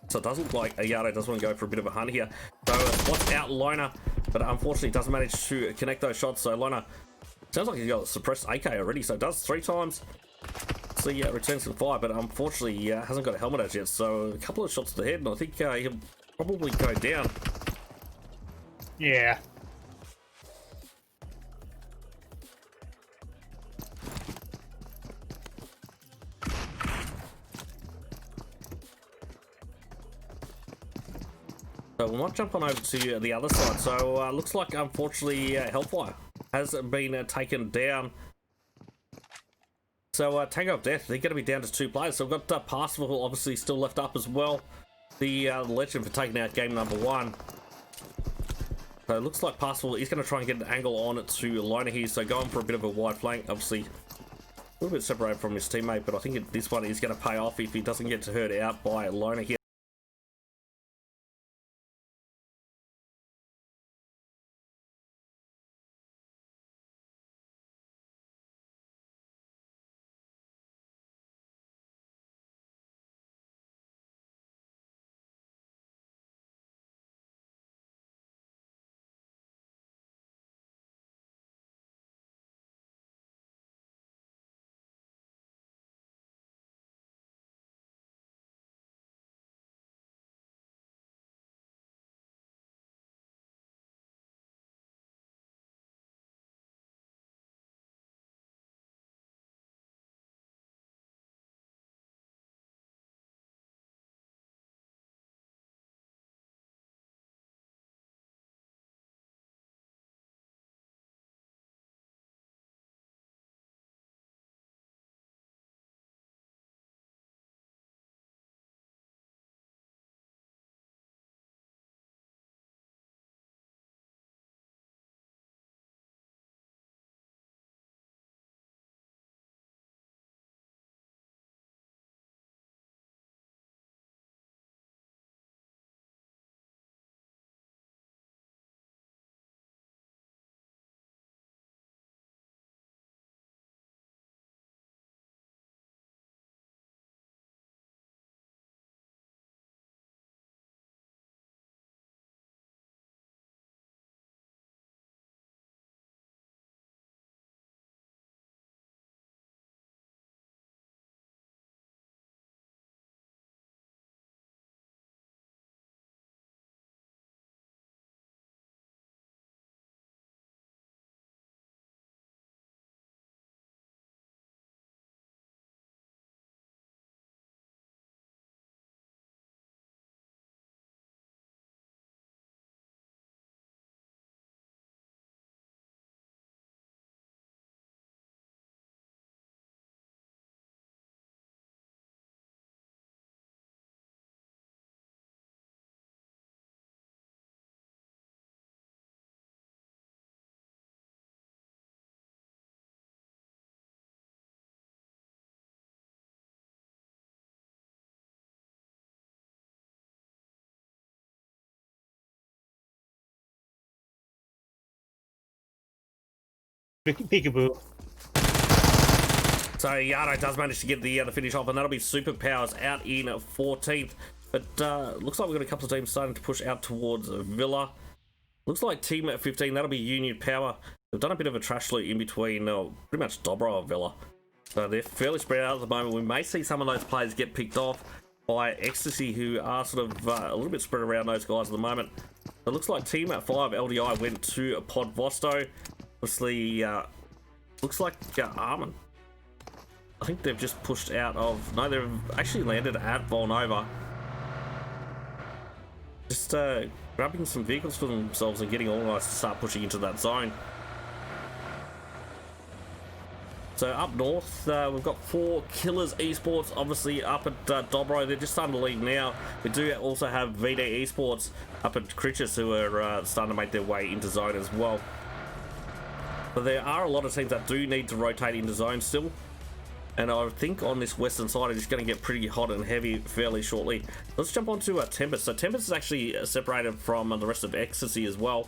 So it does look like Ayato does want to go for a bit of a hunt here. So spots out Lona, but unfortunately doesn't manage to connect those shots. So Lona sounds like he's got a suppressed AK already. So it does 3 times. So yeah, returns to fire, but unfortunately he hasn't got a helmet as yet. So a couple of shots to the head, and I think he'll probably go down. Yeah. So we might jump on over to the other side. So looks like unfortunately Hellfire has been taken down. So Tango of Death, they're going to be down to 2 players. So we've got Parsifal obviously still left up as well. The legend for taking out game number 1. So it looks like Parsifal is going to try and get an angle on it to Lona here. So going for a bit of a wide flank, obviously a little bit separated from his teammate. But I think this one is going to pay off if he doesn't get hurt out by Lona here. Peekaboo. So Yano does manage to get the finish off, and that'll be Superpowers out in 14th. But looks like we've got a couple of teams starting to push out towards Villa. Looks like team at 15, that'll be Union Power. They've done a bit of a trash loot in between pretty much Dobro and Villa. So they're fairly spread out at the moment. We may see some of those players get picked off by Ecstasy, who are sort of a little bit spread around those guys at the moment. It looks like team at 5, LDI, went to Podvosto. Obviously, looks like Armin. I think they've just pushed out of... No, they've actually landed at Volnova. Just grabbing some vehicles for themselves and getting organised to start pushing into that zone. So up north, we've got 4 Killers Esports, obviously up at Dobro. They're just starting to lead now. We do also have VD Esports up at Critches, who are starting to make their way into zone as well. But there are a lot of teams that do need to rotate into zone still. And I think on this western side, it's going to get pretty hot and heavy fairly shortly. Let's jump on to Tempest. So Tempest is actually separated from the rest of Ecstasy as well.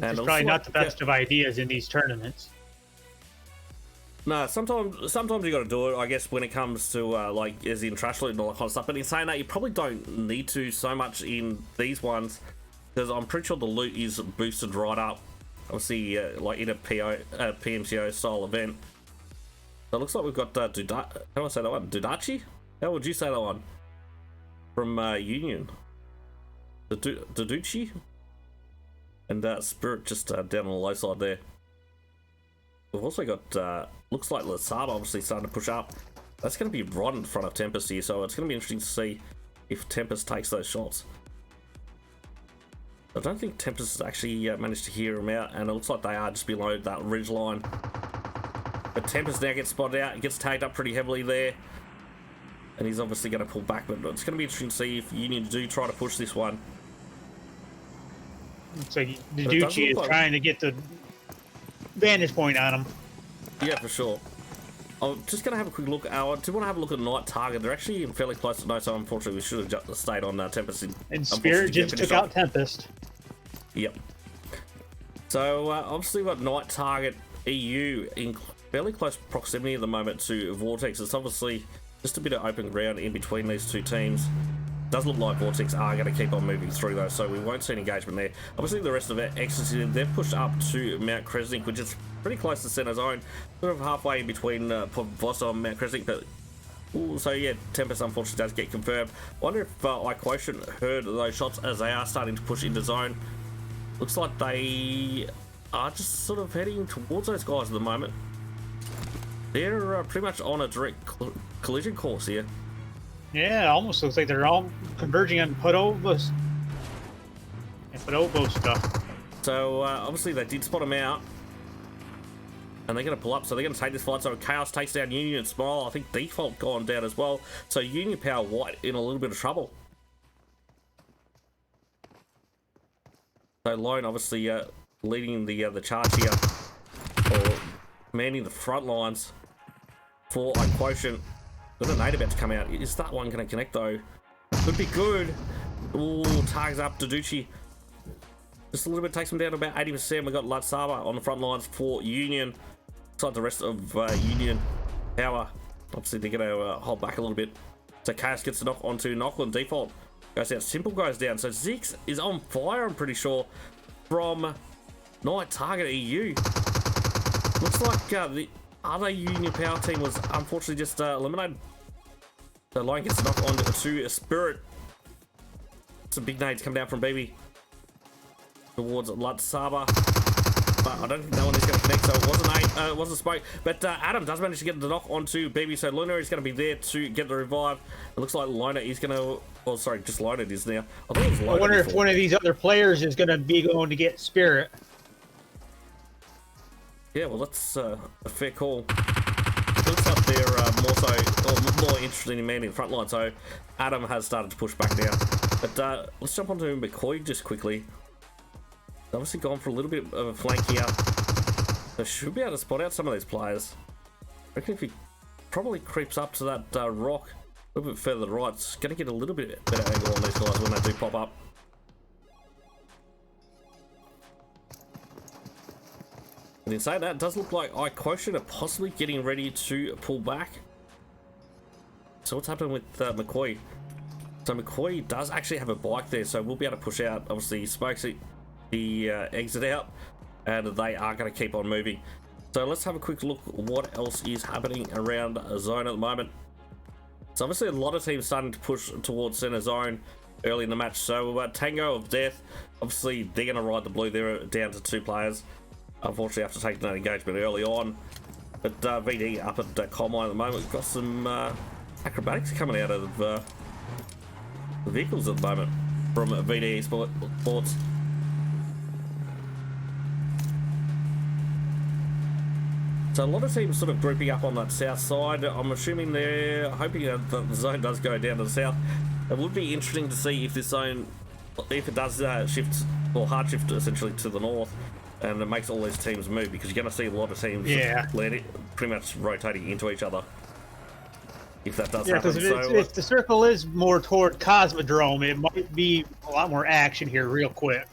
It's probably not the best of ideas in these tournaments. No, sometimes you got to do it, I guess, when it comes to like as in trash loot and all that kind of stuff. But in saying that, you probably don't need to so much in these ones, because I'm pretty sure the loot is boosted right up. Obviously, like in a PMCO style event. So it looks like we've got how do I say that one? Dudachi? How would you say that one? From Union. Duduchi? And Spirit just down on the low side there. We've also got, looks like Lasaba obviously starting to push up. That's going to be right in front of Tempest here, so it's going to be interesting to see if Tempest takes those shots. I don't think Tempest has actually managed to hear him out, and it looks like they are just below that ridge line. But Tempest now gets spotted out, gets tagged up pretty heavily there. And he's obviously going to pull back, but it's going to be interesting to see if Union do try to push this one. Looks like Duducci is trying to get the vantage point on him. Yeah, for sure. I'm just going to have a quick look. I do want to have a look at Night Target. They're actually fairly close to no, so unfortunately we should have just stayed on Tempest. And Spirit just took out Tempest. Yep. So obviously we've got Night Target EU in fairly close proximity at the moment to VORTEX. It's obviously just a bit of open ground in between these two teams. Does look like VORTEX are going to keep on moving through though, so we won't see an engagement there. Obviously the rest of it, Ecstasy, they've pushed up to Mount Kresnik, which is pretty close to center zone, sort of halfway in between Voss and Mount Kresnik. But so yeah, Tempest unfortunately does get confirmed. Wonder if iQuotient heard those shots as they are starting to push into zone. Looks like they are just sort of heading towards those guys at the moment. They're pretty much on a direct collision course here. Yeah, it almost looks like they're all converging on Podovos. And Podovo stuff. So obviously they did spot them out. And they're going to pull up, so they're going to take this fight. So Chaos takes down Union and Smile. I think Default gone down as well. So Union Power White in a little bit of trouble. So Lone obviously leading the charge here. Or manning the front lines for iQuotient. Got a nade about to come out. Is that one going to connect though? Could be good. Ooh, tags up Duducci. Just a little bit, takes them down to about 80%. We've got Latsaba on the front lines for Union. Looks like the rest of Union Power, obviously they're going to hold back a little bit. So Chaos gets the knock onto Knockland. Default goes out. Simple goes down. So Zix is on fire, I'm pretty sure, from Night Target EU. Looks like the other Union Power team was unfortunately just eliminated. So Lion gets the knock on to Spirit. Some big nades come down from BB towards Latsaba. But I don't think that one is going to connect, so it wasn't it wasn't Spoke. But Adam does manage to get the knock onto BB, so Luna is going to be there to get the revive. It looks like Lona is going to... Oh, sorry, just Lona it is now. I thought it was Lona. I wonder before. if one of these other players is going to be going to get Spirit. Yeah, well, that's a fair call. It looks like they're more interested in manning the front line, so Adam has started to push back now. But let's jump onto McCoy just quickly. Obviously gone for a little bit of a flank here. So should be able to spot out some of these players. I reckon if he probably creeps up to that rock a little bit further to the right, it's going to get a little bit better angle on these guys when they do pop up. And in saying that, it does look like iQuotient are possibly getting ready to pull back. So what's happening with McCoy? So McCoy does actually have a bike there, so we'll be able to push out. Obviously, Smokes the exit out, and they are going to keep on moving. So let's have a quick look what else is happening around zone at the moment. So obviously a lot of teams starting to push towards center zone early in the match. So Tango of Death, obviously they're going to ride the blue. They're down to 2 players. Unfortunately, after taking that engagement early on. But VD up at Combine at the moment. We've got some acrobatics coming out of the vehicles at the moment from VD Esports. So a lot of teams sort of grouping up on that south side. I'm assuming they're hoping that the zone does go down to the south. It would be interesting to see if this zone, if it does shift or hard shift essentially to the north, and it makes all these teams move, because you're going to see a lot of teams pretty much rotating into each other. If that does happen. Because if the circle is more toward Cosmodrome, it might be a lot more action here real quick.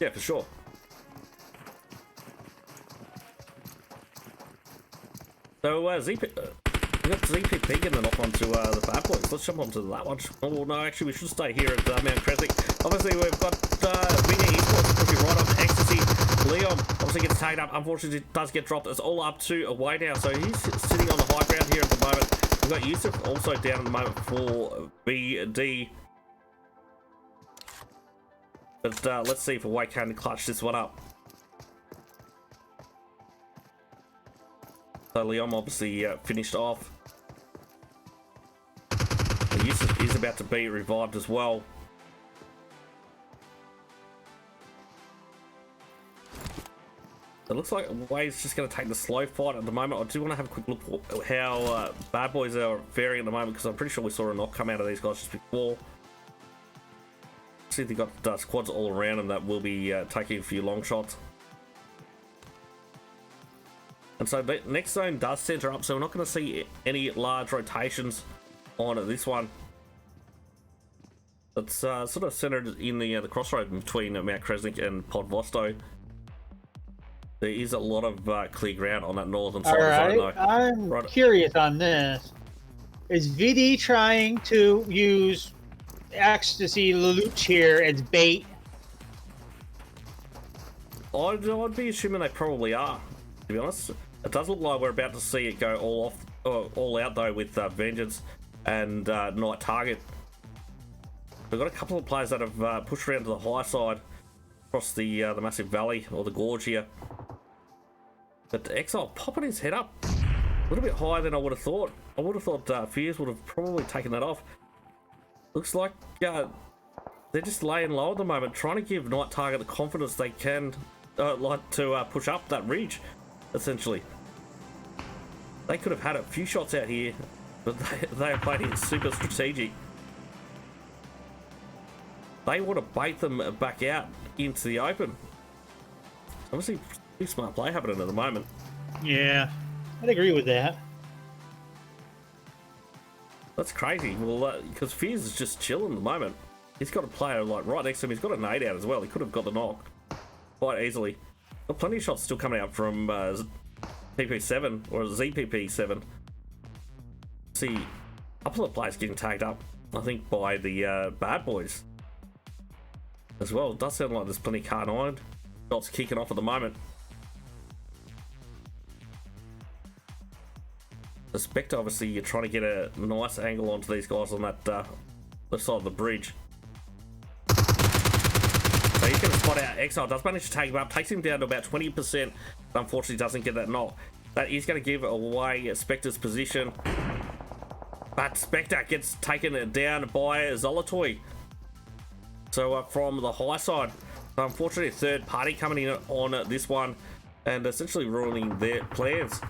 Yeah, for sure. So we got ZPP getting the knock onto the bad boys. Let's jump onto that one. Oh no, actually we should stay here at Mount Creswick. Obviously we've got VD Esports pushing right up to Ecstasy. Leon obviously gets taken up. Unfortunately it does get dropped. It's all up to away now. So he's sitting on the high ground here at the moment. We've got Yusuf also down at the moment for VD. But let's see if away can clutch this one up. So Leon obviously finished off. Yusuf is about to be revived as well. It looks like Wade's just going to take the slow fight at the moment. I do want to have a quick look at how Bad Boys are faring at the moment, because I'm pretty sure we saw a knock come out of these guys just before. See, they've got squads all around them that will be taking a few long shots. And so the next zone does center up, so we're not going to see any large rotations on this one. It's sort of centered in the crossroad between Mount Creswick and Podvosto. There is a lot of clear ground on that northern side. Alright, I'm curious on this. Is VD trying to use Ecstasy Lelouch here as bait? I'd be assuming they probably are, to be honest. It does look like we're about to see it go all out though, with Vengeance and Night Target. We've got a couple of players that have pushed around to the high side across the massive valley or the gorge here. But Exile popping his head up a little bit higher than I would have thought. I would have thought Fears would have probably taken that off. Looks like they're just laying low at the moment, trying to give Night Target the confidence they can, like to push up that ridge. Essentially, they could have had a few shots out here, but they are playing super strategic. They want to bait them back out into the open. Obviously, pretty smart play happening at the moment. Yeah, I'd agree with that. That's crazy. Well, because Fears is just chilling at the moment. He's got a player like right next to him. He's got a nade out as well. He could have got the knock quite easily. Got plenty of shots still coming out from PP7 or ZPP7. See, a couple of players getting tagged up, I think, by the Bad Boys as well. It does sound like there's plenty of car9 shots kicking off at the moment. The Spectre, obviously, you're trying to get a nice angle onto these guys on that left side of the bridge. So he's going to spot out Exile, does manage to take him up, takes him down to about 20%, but unfortunately doesn't get that knock. That is going to give away Spectre's position, but Spectre gets taken down by Zolotoy. So from the high side, so unfortunately a third party coming in on this one and essentially ruining their plans.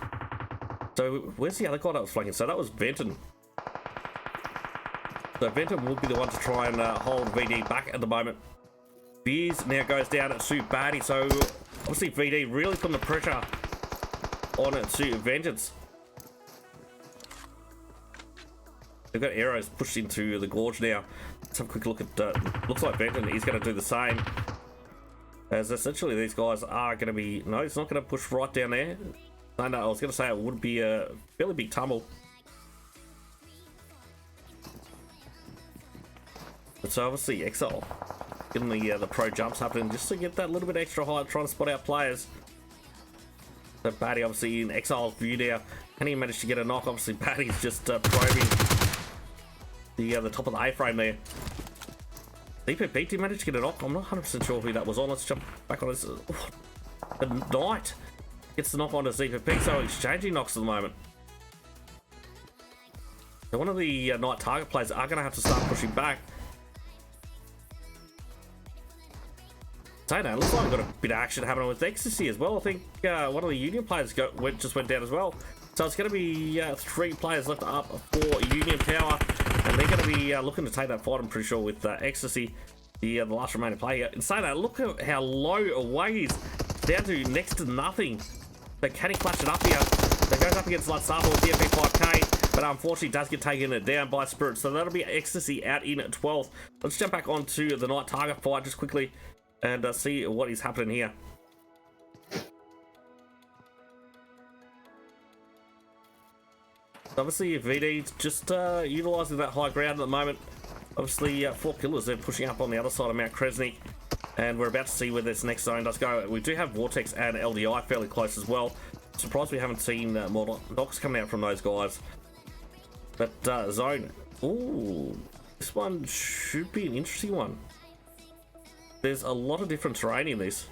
So where's the other guy that was flanking? So that was Venton. So Venton will be the one to try and hold VD back at the moment. Beers now goes down to Batty, so obviously VD really putting the pressure on it to Vengeance. They've got arrows pushed into the gorge now. Let's have a quick look at, looks like Venton is going to do the same. As essentially these guys are going to be... No, it's not going to push right down there. No, I was going to say it would be a fairly big tumble. But so obviously Exile getting the pro jumps happening just to get that little bit extra height, trying to spot out players. So Batty obviously in Exile's view now. Can he manage to get a knock? Obviously Batty's just probing the top of the A-frame there. DPP did manage to get a knock. I'm not 100% sure who that was on. Let's jump back on this. The Knight gets the knock onto ZPP, so exchanging knocks at the moment. So one of the Knight target players are going to have to start pushing back. So now, looks like we've got a bit of action happening with Ecstasy as well. I think one of the Union players just went down as well. So it's going to be 3 players left up for Union Tower, and they're going to be looking to take that fight, I'm pretty sure, with Ecstasy, the last remaining player. And saying that, look at how low away he is, down to next to nothing. So can he clutch it up here? So it goes up against Latsabo with the FP5K, but unfortunately does get taken down by Spirit. So that'll be Ecstasy out in 12th. Let's jump back onto the Knight target fight just quickly and see what is happening here. Obviously, VD just utilising that high ground at the moment. Obviously, 4 killers, they're pushing up on the other side of Mount Kresny. And we're about to see where this next zone does go. We do have Vortex and LDI fairly close as well. Surprised we haven't seen more knocks coming out from those guys. But zone, ooh, this one should be an interesting one. There's a lot of different terrain in this.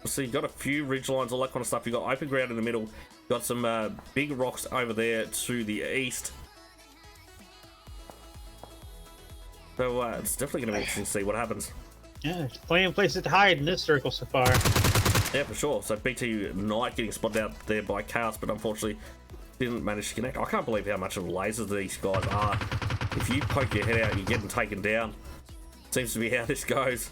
So you've got a few ridge lines, all that kind of stuff. You've got open ground in the middle. Got some big rocks over there to the east. So it's definitely going to be interesting to see what happens. Yeah, there's plenty of places to hide in this circle so far. Yeah, for sure. So BT Knight getting spotted out there by Chaos, but unfortunately didn't manage to connect. I can't believe how much of lasers these guys are. If you poke your head out, you're getting taken down. Seems to be how this goes.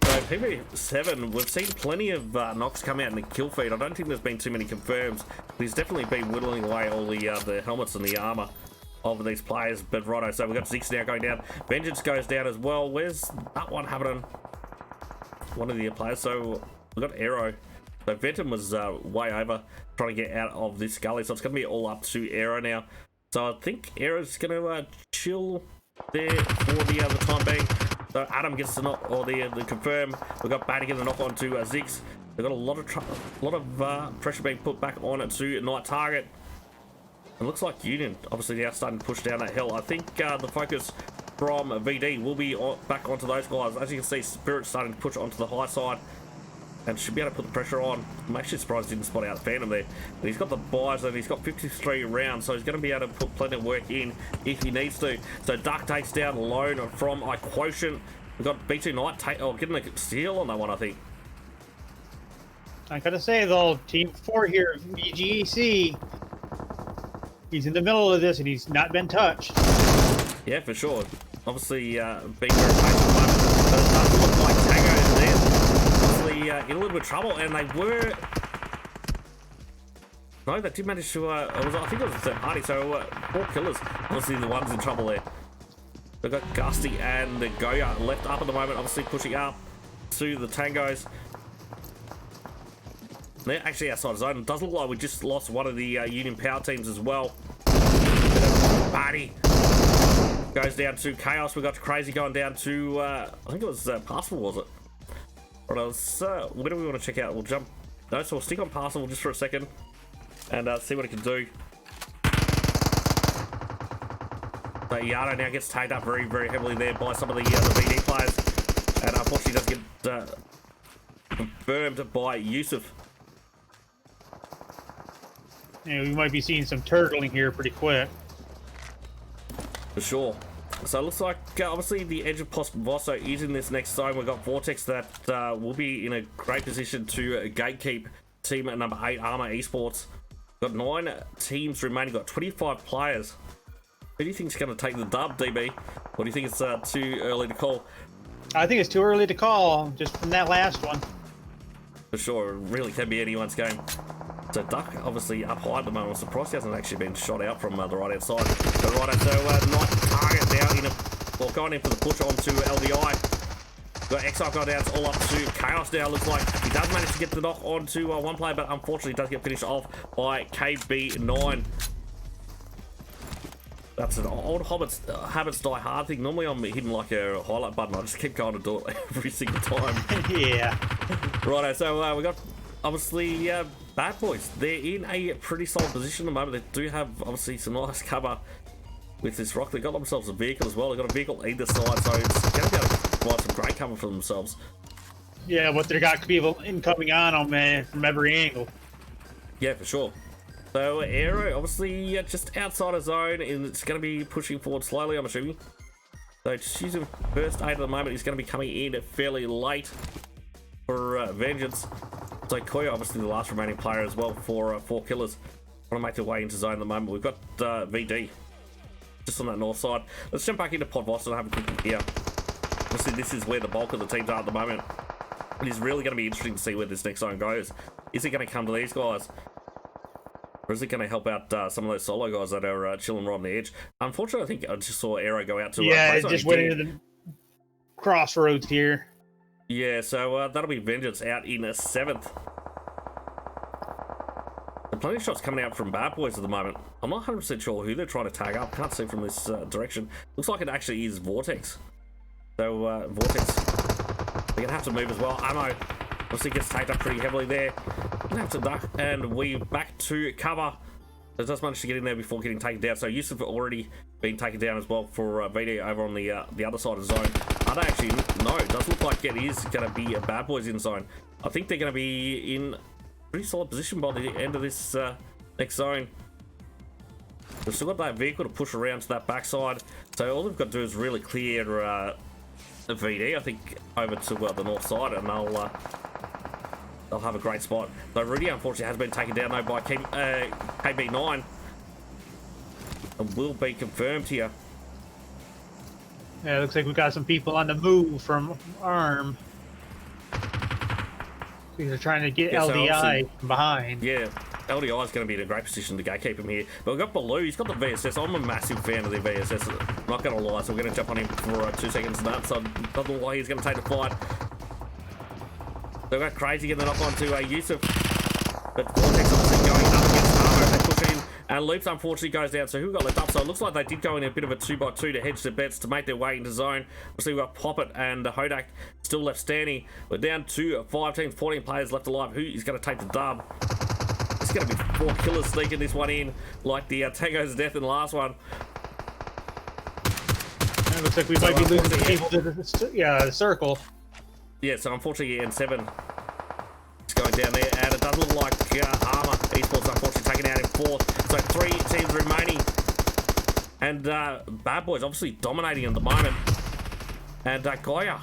So PV7, we've seen plenty of knocks come out in the kill feed. I don't think there's been too many confirms. He's definitely been whittling away all the helmets and the armor of these players. But righto, so we've got Zix now going down. Vengeance goes down as well. Where's that one happening? One of the players. So we've got Aero. So Venton was way over trying to get out of this gully. So it's going to be all up to Aero now. So I think Aero's going to chill there for the time being. So Adam gets the knock, or the confirm. We've got Batty getting the knock onto Zix. They've got a lot of pressure being put back on to Knight target. It looks like Union obviously now starting to push down that hill. I think the focus from VD will be back onto those guys. As you can see, Spirit starting to push onto the high side and should be able to put the pressure on. I'm actually surprised he didn't spot out Phantom there. But he's got the buys and he's got 53 rounds, so he's going to be able to put plenty of work in if he needs to. So Duck takes down Lone from iQuotient. We've got B2 Knight getting a steal on that one, I think. I gotta say though, Team 4 here, VGEC, he's in the middle of this and he's not been touched. Yeah, for sure. Obviously, being very patient, but it does look like Tango is there. Obviously, in a little bit of trouble, and they were. No, they did manage to. I think it was a third party, so 4 killers. Obviously, the ones in trouble there. They've got Gusty and the Goya left up at the moment, obviously pushing up to the Tangos. They're actually outside the zone. It does look like we just lost one of the Union Power teams as well. Party goes down to Chaos. We got Crazy going down to, I think it was Parcel, was it? Right, where do we want to check out? We'll jump. No, so we'll stick on Parcel just for a second and see what it can do. So Yano now gets tagged up very, very heavily there by some of the VD players, and unfortunately does get confirmed by Yusuf. Yeah, we might be seeing some turtling here pretty quick. For sure. So it looks like obviously the edge of Vosso is in this next zone. We've got Vortex that will be in a great position to gatekeep team at number 8, Armour Esports. Got 9 teams remaining, got 25 players. Who do you think is going to take the dub, DB? Or do you think it's too early to call? I think it's too early to call, just from that last one. For sure, it really can be anyone's game. So Duck obviously up high at the moment. I'm surprised he hasn't actually been shot out from the right-hand side. But right, so Knight target now in a Well, going in for the push onto LDI. Got Exile going down, it's all up to Chaos now. Looks like he does manage to get the knock onto one player, but unfortunately does get finished off by KB9. That's an old habits die hard thing. Normally I'm hitting like a highlight button. I just keep going to do it every single time. Yeah. Righto, so we got obviously Bad Boys. They're in a pretty solid position at the moment. They do have obviously some nice cover with this rock. They got themselves a vehicle as well. They got a vehicle either side, so it's going to be able to provide some great cover for themselves. Yeah, what they got people incoming on them, man, from every angle. Yeah, for sure. So Aero, obviously just outside of zone, and it's going to be pushing forward slowly, I'm assuming. So just using first aid at the moment. He's going to be coming in fairly late for Vengeance. So Koya, obviously the last remaining player as well for 4 killers. Want to make their way into zone at the moment. We've got VD just on that north side. Let's jump back into PubG and have a quick look here. Obviously this is where the bulk of the teams are at the moment. It is really going to be interesting to see where this next zone goes. Is it going to come to these guys? Or is it going to help out some of those solo guys that are chilling right on the edge? Unfortunately, I think I just saw Aero go out to... Yeah, it just went into the crossroads here. Yeah, so that'll be Vengeance out in 7th. Plenty of shots coming out from Bad Boys at the moment. I'm not 100% sure who they're trying to tag up. Can't see from this direction. Looks like it actually is VORTEX. So VORTEX, they're going to have to move as well. Ammo obviously gets tagged up pretty heavily there. Going to have to duck, and we're back to cover. So just managed to get in there before getting taken down. So Yusuf already been taken down as well for VD over on the other side of the zone. I don't actually know. It does look like it is going to be a Bad Boys in zone. I think they're going to be in pretty solid position by the end of this next zone. We've still got that vehicle to push around to that backside. So all they've got to do is really clear the VD, I think, over to the north side, and they'll have a great spot. So Rudy, unfortunately, has been taken down though by KB9. And will be confirmed here. Yeah, it looks like we got some people on the move from ARM. They're trying to get LDI from behind. Yeah, LDI is going to be in a great position to gatekeep him here. But we've got Baloo, he's got the VSS. I'm a massive fan of the VSS, I'm not going to lie, so we're going to jump on him for 2 seconds and that. So I don't know why he's going to take the fight. They've got Crazy getting the knock on to Yusuf. But VORTEX obviously going up against Armo. They push in, and Loops unfortunately goes down. So who got left up? So it looks like they did go in a bit of a 2x2 to hedge their bets to make their way into zone. Obviously we've got Poppet and Hodak still left standing. We're down to 5 teams, 14 players left alive. Who is going to take the dub? It's going to be 4 killers sneaking this one in, like the Tango of Death in the last one. It looks like we might be losing people to the circle. Yeah, so unfortunately N7 is going down there, and it does look like Armour Esports unfortunately taken out in 4th. So 3 teams remaining, and Bad Boys obviously dominating at the moment. And Goya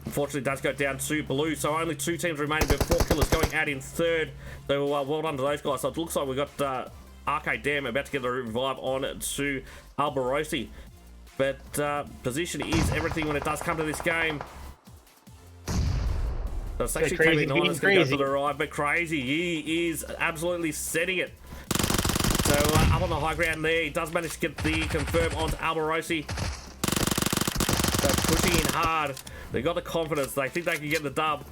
unfortunately does go down to Blue, so only 2 teams remaining, but 4 killers going out in 3rd. So well done to those guys. So it looks like we've got Arcade Dam about to get the revive on to Alberosi. But position is everything when it does come to this game. So it's actually Crazy KB9 that's going to go for the crazy. ride, but Crazy, he is absolutely setting it. So up on the high ground there, he does manage to get the confirm onto Alberosi. So pushing in hard. They got the confidence. They think they can get the dub.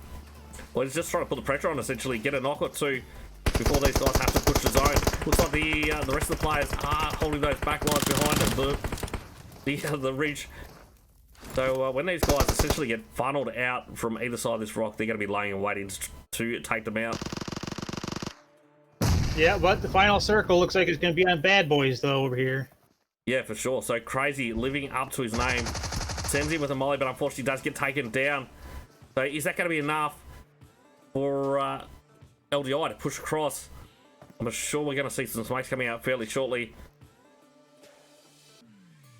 Well, he's just trying to put the pressure on, essentially, get a knock or 2 before these guys have to push the zone. Looks like the rest of the players are holding those back lines behind them, the ridge. So when these guys essentially get funneled out from either side of this rock, they're going to be laying and waiting to take them out. Yeah, but the final circle looks like it's going to be on Bad Boys, though, over here. Yeah, for sure. So Crazy living up to his name. Sends him with a molly, but unfortunately does get taken down. So is that going to be enough for LDI to push across? I'm sure we're going to see some smokes coming out fairly shortly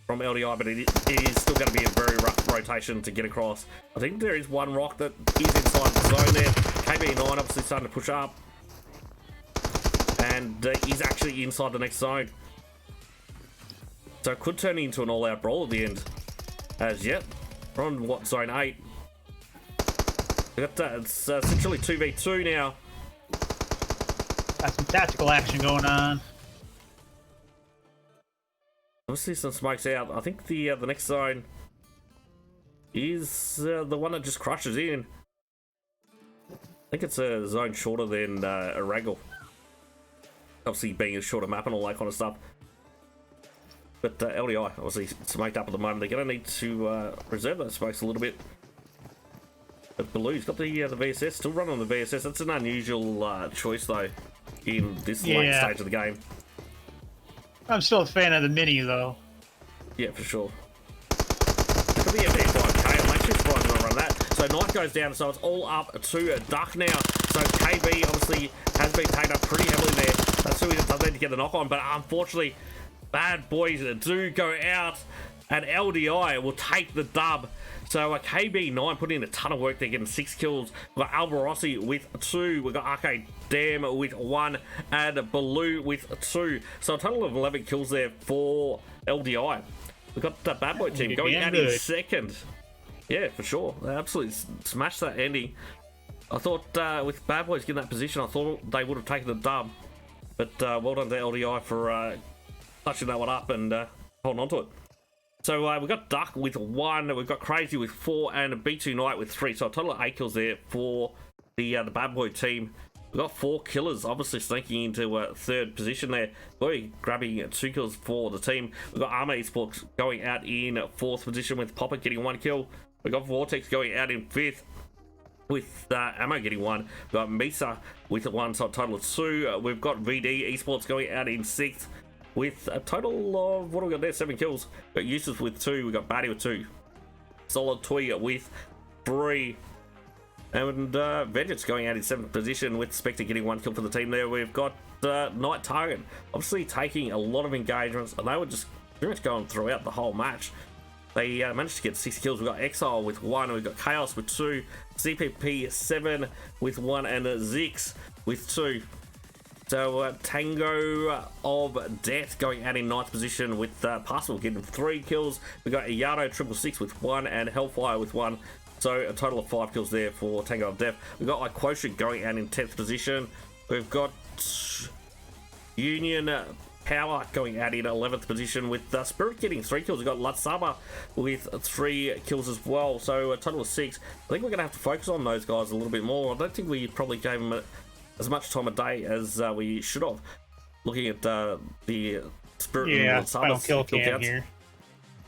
from LDI, but it is still going to be a very rough rotation to get across. I think there is one rock that is inside the zone there. KB9 obviously starting to push up, and he's actually inside the next zone. So it could turn into an all-out brawl at the end. As yet, we're on what, zone 8. We got it's essentially 2v2 now. Got some tactical action going on. Obviously some smokes out. I think the next zone is the one that just crushes in. I think it's a zone shorter than ERANGLE. Obviously being a shorter map and all that kind of stuff. But LDI obviously smoked up at the moment. They're going to need to reserve those smokes a little bit. But Baloo's got the VSS, still running on the VSS. That's an unusual choice though in this late stage of the game. I'm still a fan of the Mini though. Yeah, for sure. Look at the MP5K. I'm actually surprised when I run that. So Knight goes down, so it's all up to Duck now. So KB obviously has been taken up pretty heavily there. That's who he doesn't need to get the knock on, but unfortunately, Bad Boys do go out, and LDI will take the dub. So KB9 put in a ton of work there, getting 6 kills. We've got Albarossi with 2. We've got Arcade Dam with 1, and Baloo with 2. So a total of 11 kills there for LDI. We've got the Bad Boy team going out in second. Yeah, for sure. They absolutely smashed that ending. I thought with Bad Boys getting that position, I thought they would have taken the dub. But well done to LDI for touching that one up and holding on to it. So we've got Duck with 1, we've got Crazy with 4, and B2 Knight with 3. So a total of 8 kills there for the Bad Boy team. We've got 4 killers, obviously sneaking into third position there. Boy, grabbing 2 kills for the team. We've got Arma Esports going out in 4th position with Popper getting 1 kill. We've got Vortex going out in 5th with Ammo getting 1. We've got Misa with 1, so a total of 2. We've got VD Esports going out in 6th. With a total of, what do we got there? 7 kills. We've got Yusuf with 2. We've got Batty with 2. Solid Twee with 3. And Vengeance going out in 7th position with Spectre getting 1 kill for the team there. We've got Night Target obviously taking a lot of engagements, and they were just pretty much going throughout the whole match. They managed to get 6 kills. We've got Exile with 1. We've got Chaos with 2. CPP 7 with 1. And Zix with 2. So Tango of Death going out in 9th position with Parcel getting 3 kills. We've got Yado 666 with 1 and Hellfire with 1. So a total of 5 kills there for Tango of Death. We've got iQuotient going out in 10th position. We've got Union Power going out in 11th position with Spirit getting 3 kills. We've got Latsaba with 3 kills as well. So a total of 6. I think we're going to have to focus on those guys a little bit more. I don't think we probably gave them as much time of day as we should have. Looking at the Spirit and final kill cam here.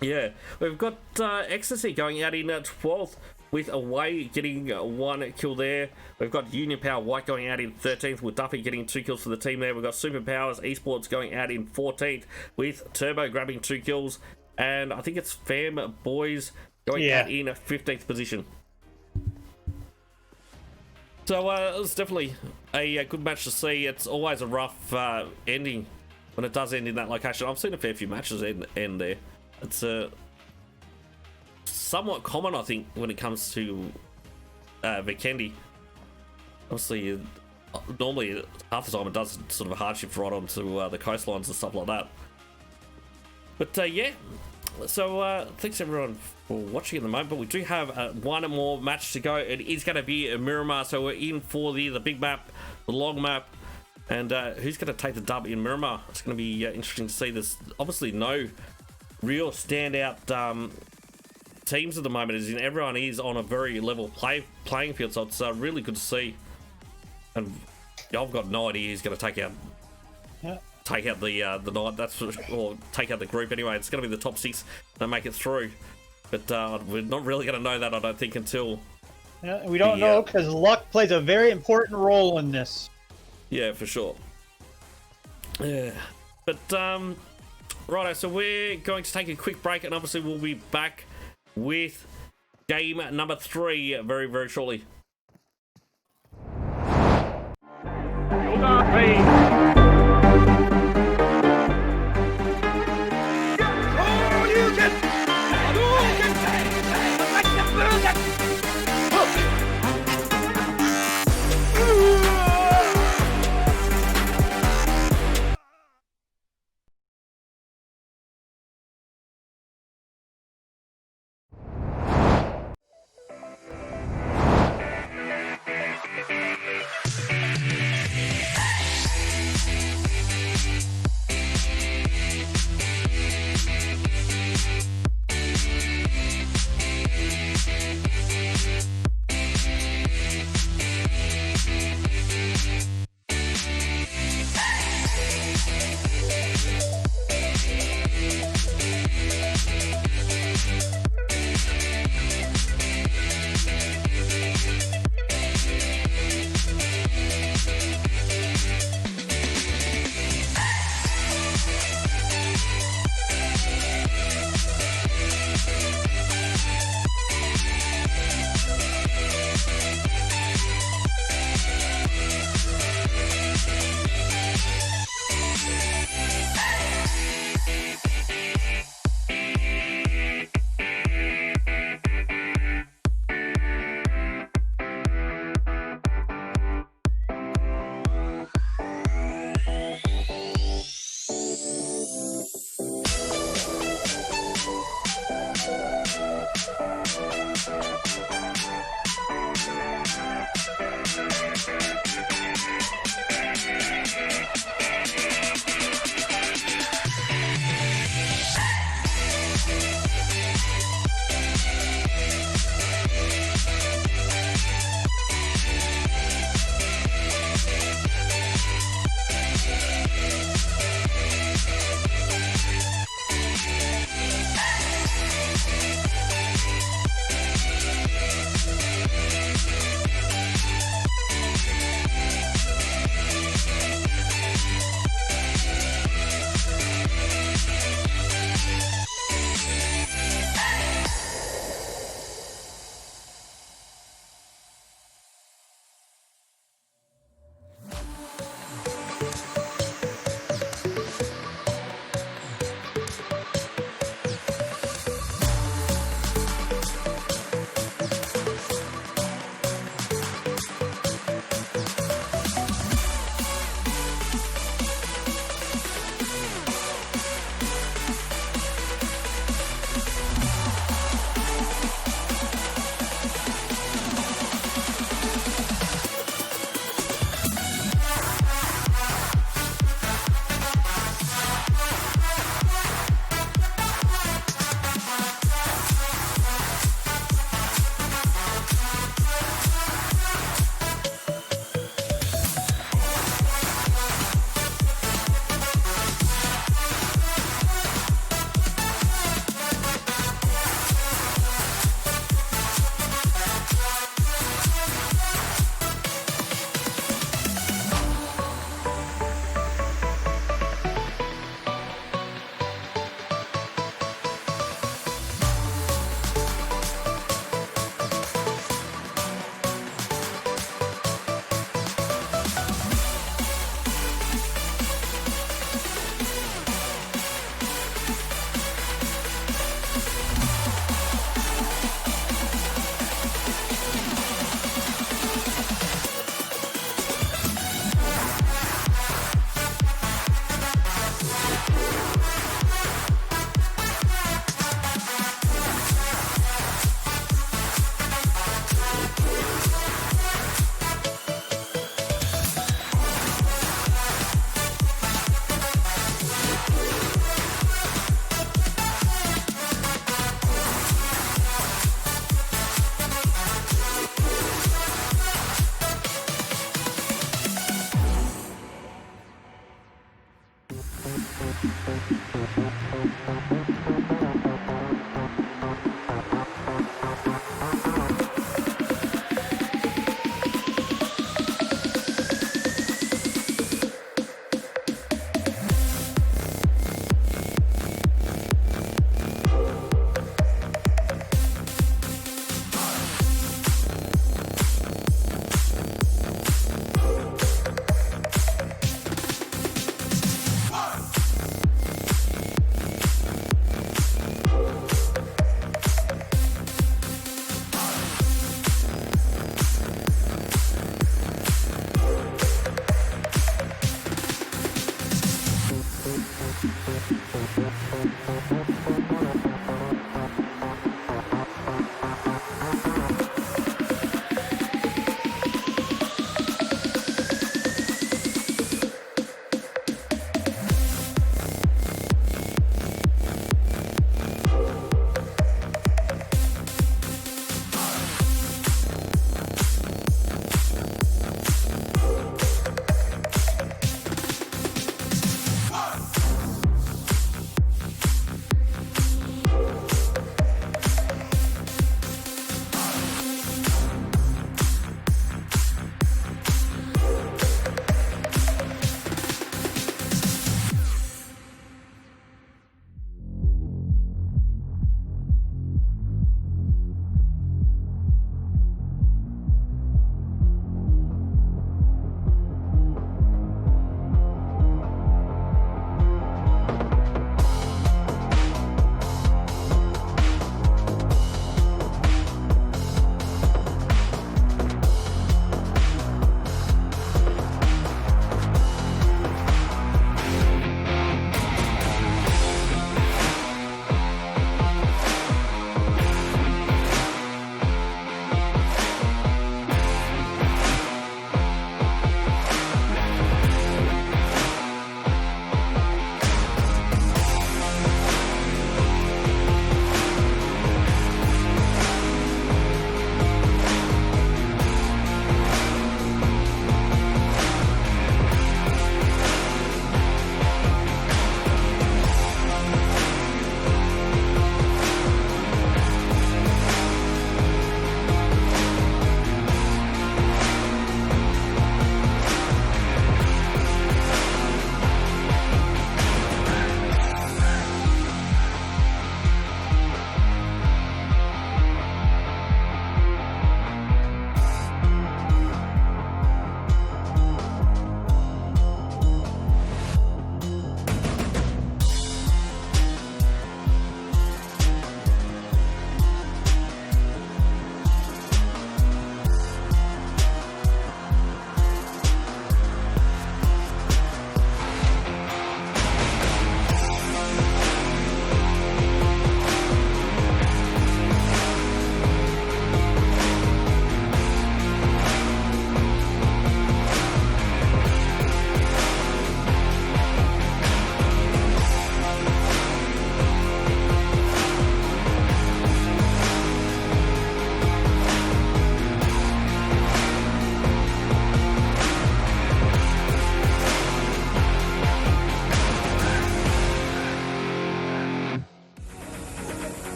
Yeah, we've got Ecstasy going out in 12th with Away getting 1 kill there. We've got Union Power White going out in 13th with Duffy getting 2 kills for the team there. We've got Superpowers Esports going out in 14th with Turbo grabbing 2 kills. And I think it's FamBois going out in 15th position. So it was definitely a good match to see. It's always a rough ending when it does end in that location. I've seen a fair few matches end there. It's somewhat common, I think, when it comes to Vikendi. Obviously, normally half the time it does sort of a hardship right onto the coastlines and stuff like that. But yeah, so thanks everyone for watching at the moment. But we do have one more match to go. It is going to be Miramar, so we're in for the big map, the long map. And who's going to take the dub in Miramar? It's going to be interesting to see. There's obviously no real standout teams at the moment, as in everyone is on a very level playing field, so it's really good to see. And I've got no idea who's going to take out the night, that's for, or take out the group anyway. It's going to be the top 6 that make it through, but we're not really going to know that, I don't think, until we don't know, because luck plays a very important role in this. Yeah, for sure. Yeah, but righto, so we're going to take a quick break, and obviously we'll be back with game number 3 very, very shortly.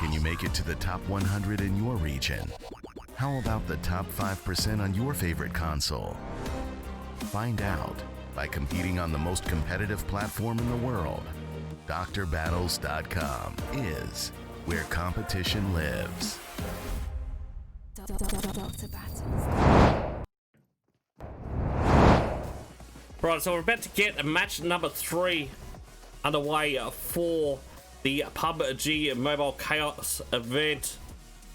Can you make it to the top 100 in your region? How about the top 5% on your favorite console? Find out by competing on the most competitive platform in the world. DrBattles.com is where competition lives. Dr. Battles. Right, so we're about to get match number 3 underway for the PUBG Mobile Chaos event.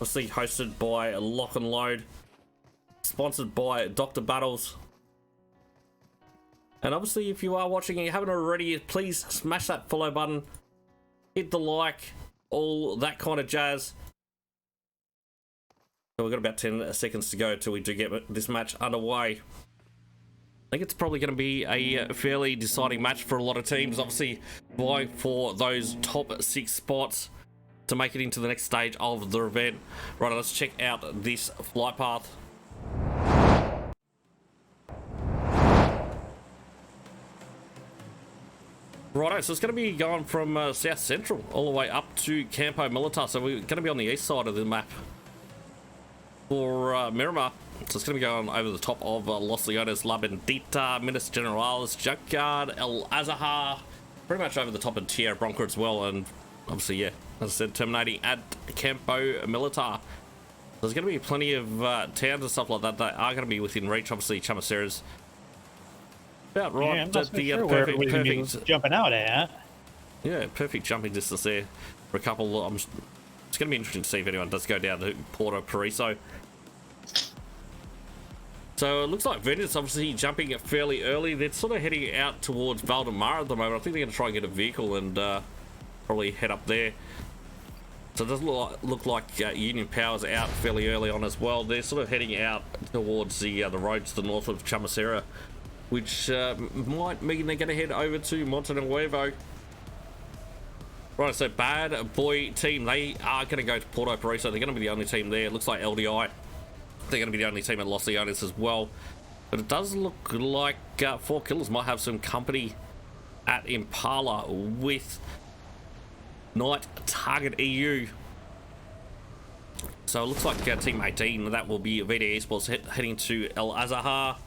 Obviously hosted by LOCK&LOAD, sponsored by Dr. Battles. And obviously, if you are watching and you haven't already, please smash that follow button, hit the like, all that kind of jazz. So we've got about 10 seconds to go till we do get this match underway. I think it's probably going to be a fairly deciding match for a lot of teams, obviously vying for those top 6 spots to make it into the next stage of the event. Right, let's check out this flight path. Righto, so it's going to be going from South Central all the way up to Campo Militar. So we're going to be on the east side of the map for Miramar. So it's going to be going over the top of Los Leones, La Bendita, Minas Generales, Junkyard, El Azahar, pretty much over the top of Tierra Bronca as well. And obviously, yeah, as I said, terminating at Campo Militar. There's going to be plenty of towns and stuff like that that are going to be within reach. Obviously, Chamaceras. About right. Yeah, I'm not so The sure where perfect, everybody's jumping out at. yeah, perfect jumping distance there for a couple. It's going to be interesting to see if anyone does go down to Porto Paraiso. So it looks like Venus obviously jumping fairly early. They're sort of heading out towards Valdemar at the moment. I think they're going to try and get a vehicle and probably head up there. So it does look like Union Power's out fairly early on as well. They're sort of heading out towards the road to the north of Chamacera, which might mean they're going to head over to Monte Nuevo. Right, so Bad Boy team, they are going to go to Porto Paraiso. They're going to be the only team there. It looks like LDI, they're going to be the only team at Los Leones as well. But it does look like 4 Killers might have some company at Impala with Night Target EU. So it looks like Team 18, that will be VD Esports heading to El Azahar.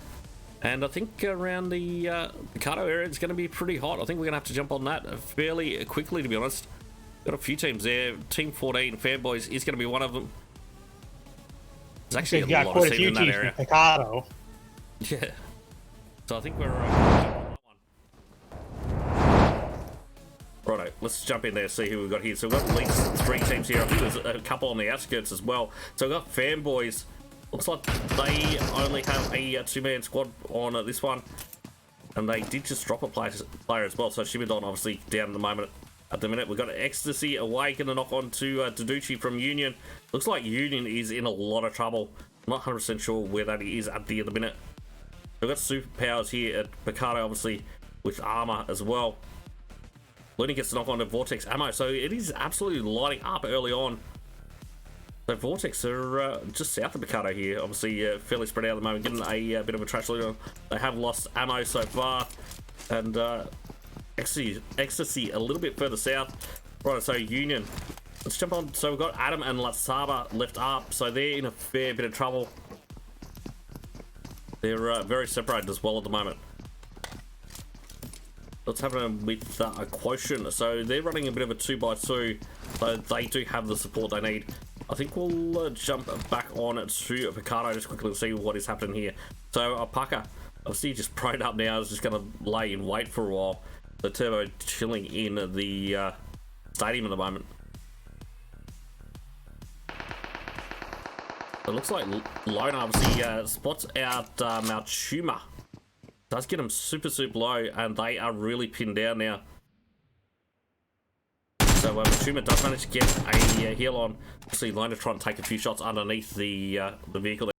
And I think around the Picardo area, it's going to be pretty hot. I think we're going to have to jump on that fairly quickly, to be honest. Got a few teams there. Team 14, FamBois, is going to be one of them. There's actually a lot of teams in that area. Picardo. Yeah. So I think we're on that one. Righto, let's jump in there, see who we've got here. So we've got at least 3 teams here. I think there's a couple on the outskirts as well. So we've got FamBois. Looks like they only have a 2-man squad on this one. And they did just drop a player as well. So Shimidon obviously down at the moment. At the minute, we've got Ecstasy away, going to knock on to Daducci from Union. Looks like Union is in a lot of trouble. I'm not 100% sure where that is at the minute. We've got superpowers here at Picardo, obviously, with armor as well. Looney gets to knock on to Vortex ammo. So it is absolutely lighting up early on. So Vortex are just south of Picardo here, obviously fairly spread out at the moment, getting a bit of a trash leader. They have lost ammo so far, and Ecstasy a little bit further south. Right, so Union, let's jump on. So we've got Adam and Lasaba left up, so they're in a fair bit of trouble. They're very separated as well at the moment. What's happening with iQuotient? So they're running a bit of a 2x2, so they do have the support they need. I think we'll jump back on to Picardo just quickly to see what is happening here. So Alpaca, obviously just prayed up now, is just going to lay in wait for a while. The Turbo chilling in the stadium at the moment. It looks like Lona obviously spots out Mount Shuma. Does get them super low, and they are really pinned down now. So Shuma does manage to get a heal on. Obviously, Lona trying to take a few shots underneath the vehicle.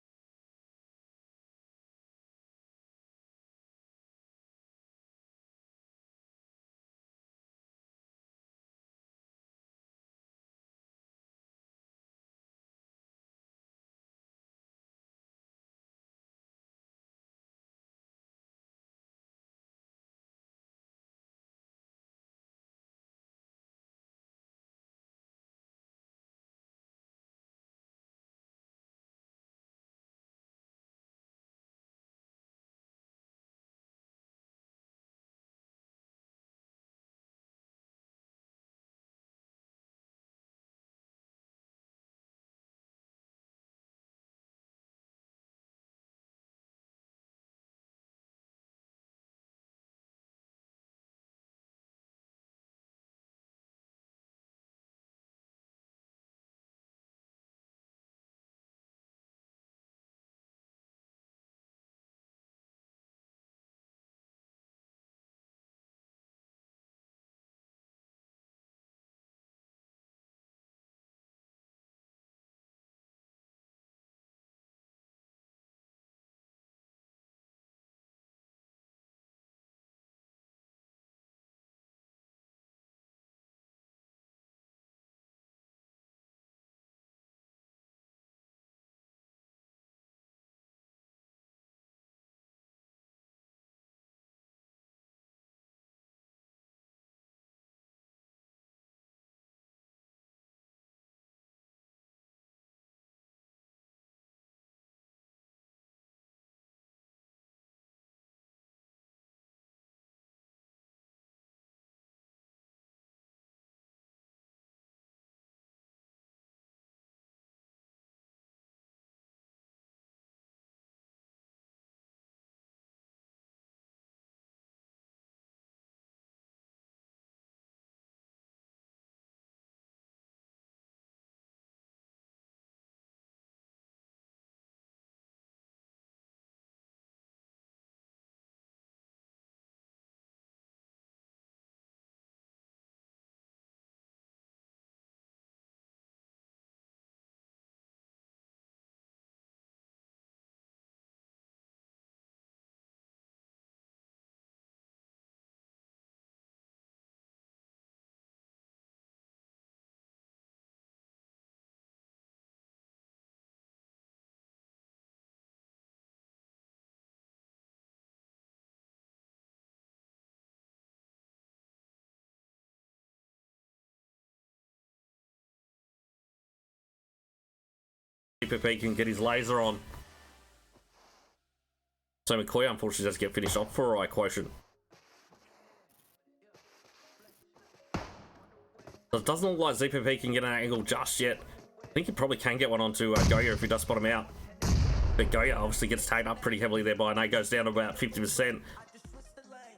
ZPP can get his laser on. So McCoy unfortunately does get finished off for iQuotient. So it doesn't look like ZPP can get an angle just yet. I think he probably can get one onto Goya if he does spot him out. But Goya obviously gets taken up pretty heavily there by Nate, goes down to about 50%.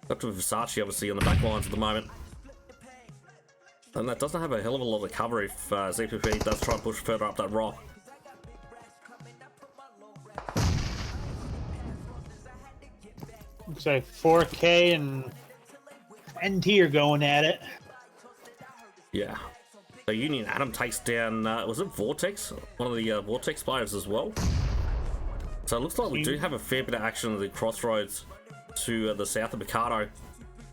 Up to Versace obviously on the back lines at the moment. And that doesn't have a hell of a lot of cover if ZPP does try and push further up that rock. Looks like 4K and NT are going at it. Yeah. So Union Adam takes down, was it Vortex? One of the Vortex players as well. So it looks like we do have a fair bit of action at the crossroads to the south of Mikado.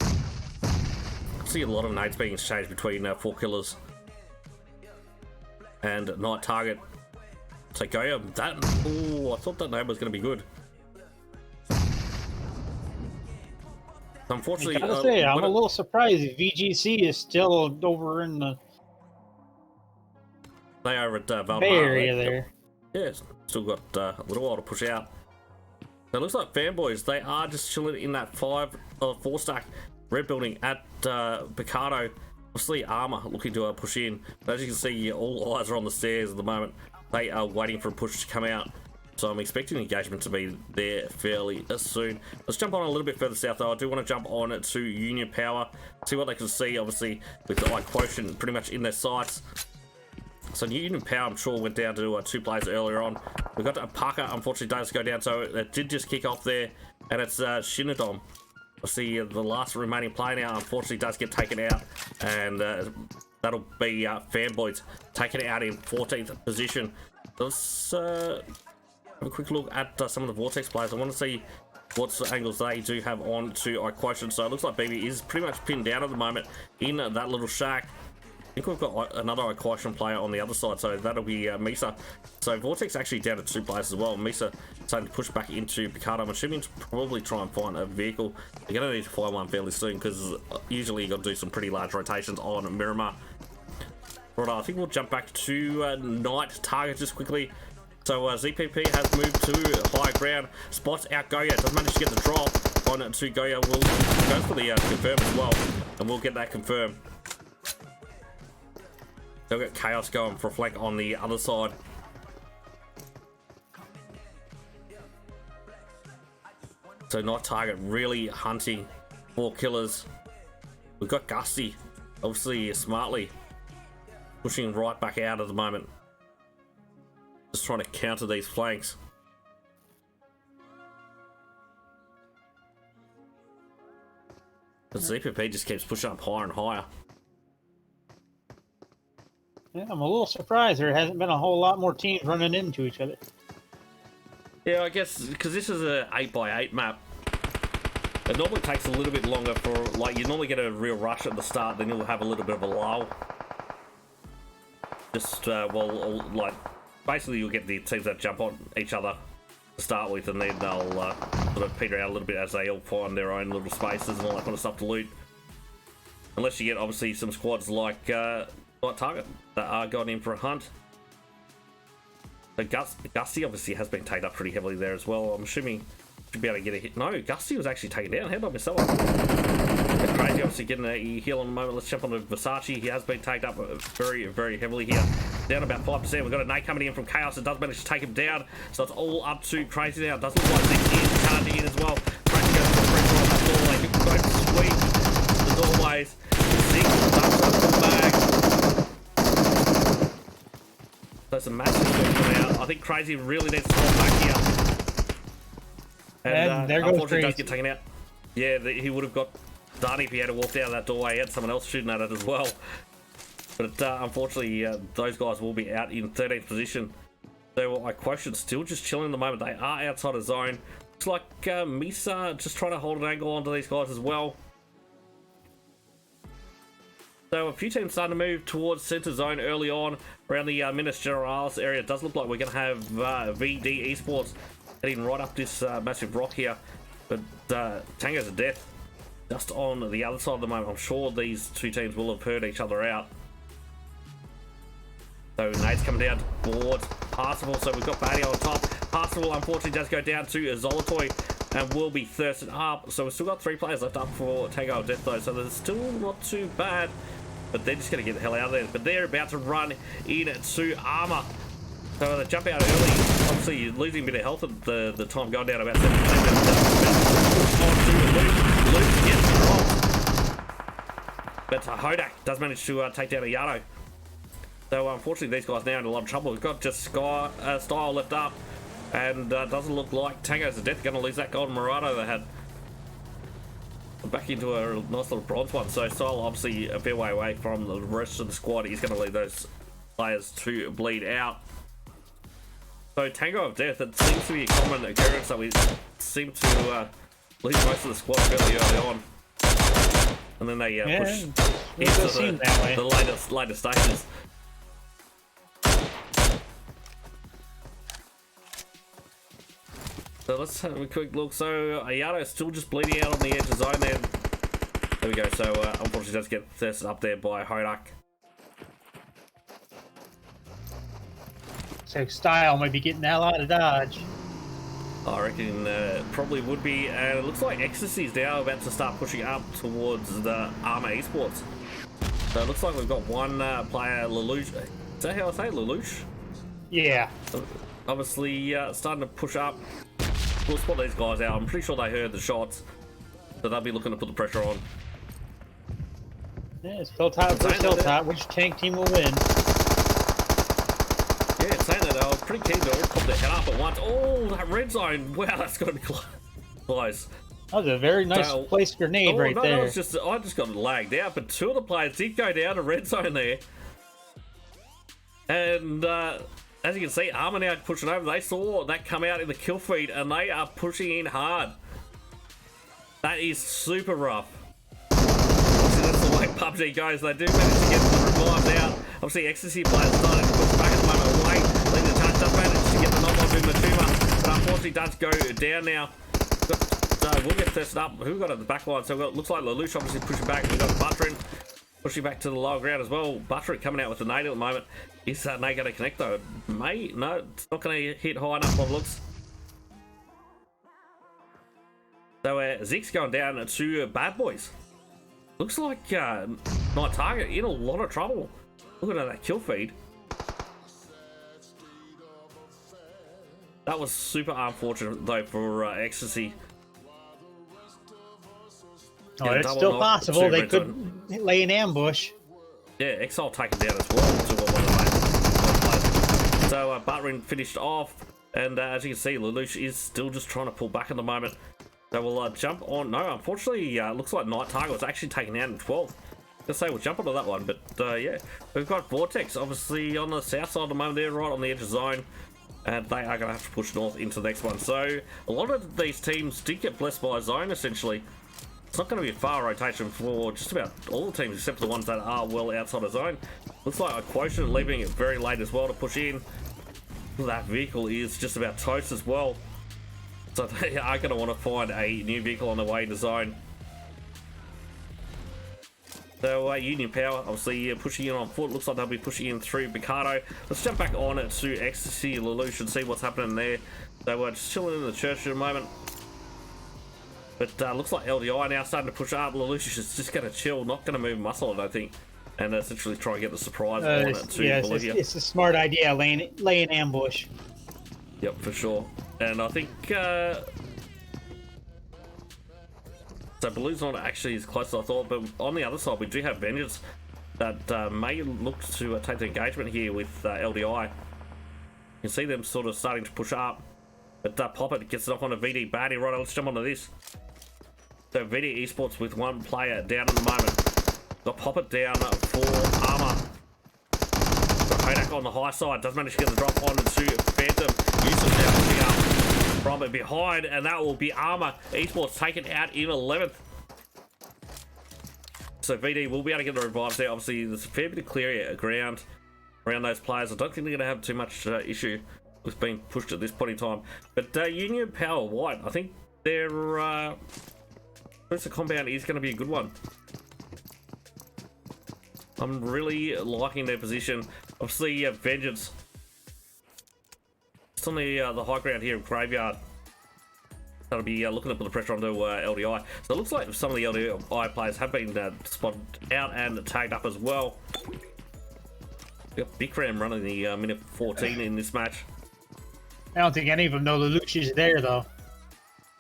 I see a lot of nades being exchanged between 4 killers and Night Target. So Goya, that, oh, I thought that name was going to be good. Unfortunately, I gotta say, I'm a little surprised VGC is still over in the they are at Bay Area there. Yeah, still got a little while to push out. So it looks like FamBois, they are just chilling in that 4 stack red building at Picardo. Obviously Armor looking to push in. But as you can see, all eyes are on the stairs at the moment. They are waiting for a push to come out. So I'm expecting engagement to be there fairly soon. Let's jump on a little bit further south though. I do want to jump on to Union Power, see what they can see, obviously, with the iQuotient pretty much in their sights. So Union Power, I'm sure, went down to 2 players earlier on. We've got Parker, unfortunately, does go down, so it did just kick off there, and it's Shinadom. I see the last remaining player now, unfortunately, does get taken out, and that'll be FamBois taken out in 14th position. Let's have a quick look at some of the Vortex players. I want to see what angles they do have on to iQuotient. So it looks like BB is pretty much pinned down at the moment in that little shack. I think we've got another iQuotient player on the other side, so that'll be Misa. So Vortex actually down to 2 players as well. Misa starting to push back into Picardo. I'm assuming to probably try and find a vehicle. You're going to need to find one fairly soon because usually you've got to do some pretty large rotations on Miramar. Right, I think we'll jump back to Night Target just quickly. So ZPP has moved to high ground, spots out Goya, does manage to get the drop on to Goya. We'll go for the confirm as well, and we'll get that confirmed. They'll get Chaos going for a flank on the other side. So Night Target really hunting for killers. We've got Gusty, obviously smartly pushing right back out at the moment. Just trying to counter these flanks. But ZPP just keeps pushing up higher and higher. Yeah, I'm a little surprised there hasn't been a whole lot more teams running into each other. Yeah, I guess because this is a 8x8 map. It normally takes a little bit longer for, like, you normally get a real rush at the start, then you'll have a little bit of a lull. Just, well, like, basically you'll get the teams that jump on each other to start with, and then they'll sort of peter out a little bit as they all find their own little spaces and all that kind of stuff to loot. Unless you get, obviously, some squads like Night Target that are going in for a hunt. So Gusty obviously has been taken up pretty heavily there as well. I'm assuming should be able to get a hit. No, Gusty was actually taken down. How did I miss that one? It's crazy, obviously getting a heal on the moment. Let's jump on to Versace. He has been taken up very, very heavily here. Down about 5%. We've got a nade coming in from Chaos. It does manage to take him down. So it's all up to Crazy now. It doesn't look like Zeke is charging in as well. Crazy goes for the pressure on that doorway. He can both sweep the doorways. Zeke dumps up the bag. So some massive stuff coming out. I think Crazy really needs to hold back here. And there goes unfortunately Crazy. does get taken out. Yeah, he would have got done if he had to walk down that doorway. He had someone else shooting at it as well. But unfortunately, those guys will be out in 13th position. So iQuotient still just chilling at the moment. They are outside of zone. Looks like Misa just trying to hold an angle onto these guys as well. So a few teams starting to move towards center zone early on around the Minas Gerais area. It does look like we're going to have VD Esports heading right up this massive rock here. But Tango of Death just on the other side at the moment. I'm sure these two teams will have heard each other out. So Nate's coming down to board. Passable, so we've got Batty on top. Passable, unfortunately, does go down to Zolotoy and will be thirsted up. So we've still got 3 players left up for Tango of Death though, so there's still not too bad. But they're just going to get the hell out of there. But they're about to run into armor. So they jump out early. Obviously, you're losing a bit of health at the time going down about 7 seconds. Luke gets dropped. But Hodak does manage to take down a Yano. So unfortunately, these guys now in a lot of trouble. We've got just Style left up. And doesn't look like Tango's of Death going to lose that golden Murado they had. Back into a nice little bronze one. So Style obviously a fair way away from the rest of the squad. He's going to leave those players to bleed out. So Tango of Death, it seems to be a common occurrence that we seem to lose most of the squad fairly early on. And then they push into the later stages. So let's have a quick look. So Ayato's still just bleeding out on the edge of zone there. There we go. So unfortunately does get thirsted up there by Hodak. So Style might be getting the hell out of Dodge. I reckon probably would be. And it looks like Ecstasy is now about to start pushing up towards the Armor Esports. So it looks like we've got one player, Lelouch. Is that how I say it? Lelouch? Yeah. Obviously starting to push up. We'll spot these guys out. I'm pretty sure they heard the shots. So they'll be looking to put the pressure on. Yeah, it's Hilltop versus Hilltop. Which tank team will win? Yeah, saying that, I was pretty keen to all pop their head up at once. Oh, that red zone. Wow, that's got to be close. That was a very nice placed grenade right there. I just got lagged out, but 2 of the players did go down to red zone there. And as you can see, Armor now pushing over. They saw that come out in the kill feed, and they are pushing in hard. That is super rough. Obviously, that's the way PUBG goes. They do manage to get the revives out. Obviously, Ecstasy players starting to push back at the moment. Away, leading the charge does manage to get the knock on Matuma, but unfortunately does go down now. We'll get thirsted up. Who got at the back line? So we've got, looks like Lelouch obviously pushing back. We've got Butterin pushing back to the lower ground as well. Butterin coming out with the nade at the moment. Is that nade going to connect though? No, it's not going to hit high enough on looks. So Zeke's going down to Bad Boys. Looks like Night Target in a lot of trouble. Looking at that kill feed. That was super unfortunate though for Ecstasy. Oh, it's still possible they could lay an ambush. Yeah, Exile taken down as well. So Butterin finished off, and as you can see, Lelouch is still just trying to pull back at the moment. So we'll jump on. No, unfortunately, looks like Night Target was actually taken out in 12th. Let's say we'll jump onto that one, but yeah, we've got VORTEX obviously on the south side at the moment. They're right on the edge of zone, and they are going to have to push north into the next one. So a lot of these teams did get blessed by a zone essentially. It's not going to be a far rotation for just about all the teams except for the ones that are well outside of zone. Looks like iQuotient leaving it very late as well to push in. That vehicle is just about toast as well. So they are going to want to find a new vehicle on the way to zone. So Union Power obviously pushing in on foot. Looks like they'll be pushing in through Picardo. Let's jump back on to Ecstasy, Lelouch, and see what's happening there. They were just chilling in the church at the moment. But looks like LDI now starting to push up. Lelouch is just going to chill, not going to move muscle, I don't think. And essentially try and get the surprise on it to Bolivia. It's a smart idea, lay an ambush. Yep, for sure. And I think... So Blue's not actually as close as I thought, but on the other side we do have Vengeance that may look to take the engagement here with LDI. You can see them sort of starting to push up. But Poppet gets it off on a VD baddie. Right, let's jump onto this. So VD Esports with one player down at the moment. Got Poppet down for Armor. Got Kodak on the high side. Does manage to get the drop on to Phantom. Yusuf now pushing up from behind, and that will be Armor Esports taken out in 11th. So VD will be able to get the revives there. Obviously, there's a fair bit of clear ground around those players. I don't think they're going to have too much issue with being pushed at this point in time. But Union Power White, I think their first compound is going to be a good one. I'm really liking their position. Obviously, Vengeance. It's on the high ground here in Graveyard. That'll be looking to put the pressure onto LDI. So it looks like some of the LDI players have been spotted out and tagged up as well. We got Bikram running the minute 14 in this match. I don't think any of them know Lelouch's there, though.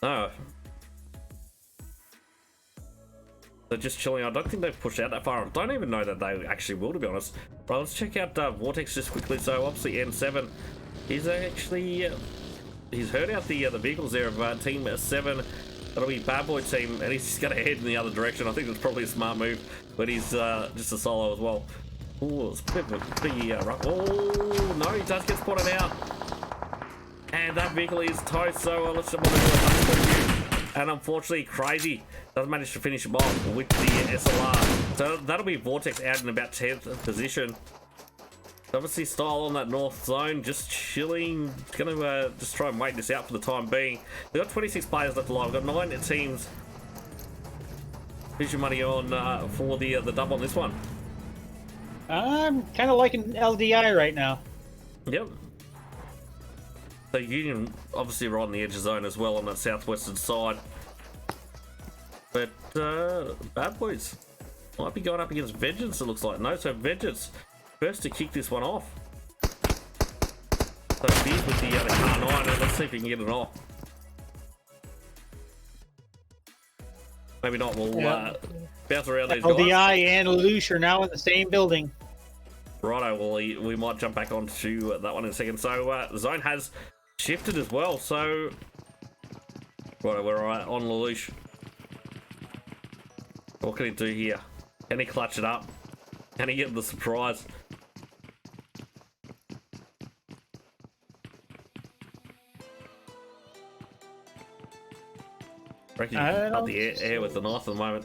No. They're just chilling. I don't think they've pushed out that far. I don't even know that they actually will, to be honest. Right, let's check out VORTEX just quickly. So obviously N7, he's actually he's heard out the vehicles there of Team 7. That'll be Bad Boy team, and he's just going to head in the other direction. I think that's probably a smart move, but he's just a solo as well. Oh, it's a bit of a pretty rough. Oh no, he does get spotted out, and that vehicle is toast. So let's jump on the point of view. And unfortunately, Crazy doesn't manage to finish him off with the SLR. So that'll be VORTEX out in about 10th position. Obviously, Style on that north zone, just chilling. Gonna just try and wait this out for the time being. We've got 26 players left alive. We've got 9 teams. Who's your money on for the dub on this one? I'm kind of liking LDI right now. Yep. So Union obviously right on the edge of zone as well on that southwestern side. But Bad Boys might be going up against Vengeance, it looks like. No, so Vengeance first to kick this one off. So Beers with the car 9, and let's see if we can get it off. Maybe not, we'll bounce around these guys. LDI and Lelouch are now in the same building. Righto, well, we might jump back onto that one in a second. So the zone has shifted as well, so righto, we're on Lelouch. What can he do here? Can he clutch it up? Can he get the surprise? I reckon you can cut the air with the knife at the moment.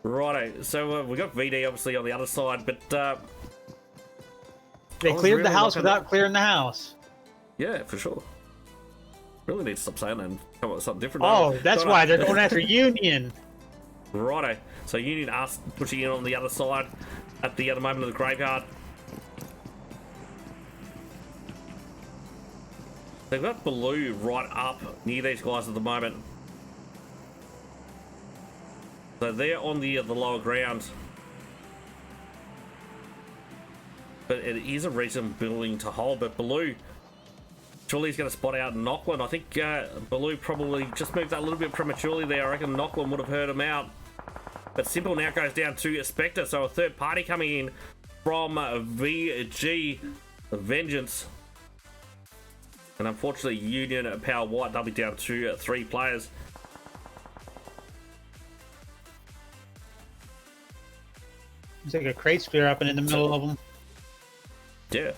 Righto, so we got VD obviously on the other side, but they cleared the house without clearing the house. Yeah, for sure. Really need to stop saying that and come up with something different. Oh, that's why they're going after Union. Righto, so Union us pushing in on the other side at the other moment of the graveyard. They've got Blue right up near these guys at the moment. So they're on the lower ground. But it is a reasonable building to hold. But Blue, surely he's going to spot out Nockland. I think Blue probably just moved that a little bit prematurely there. I reckon Nockland would have heard him out. But Simple now goes down to Spectre. So a third party coming in from VG Vengeance. And unfortunately, Union Power White, they'll be down to 3 players. There's like a crate spear up and in the middle of them. Yeah.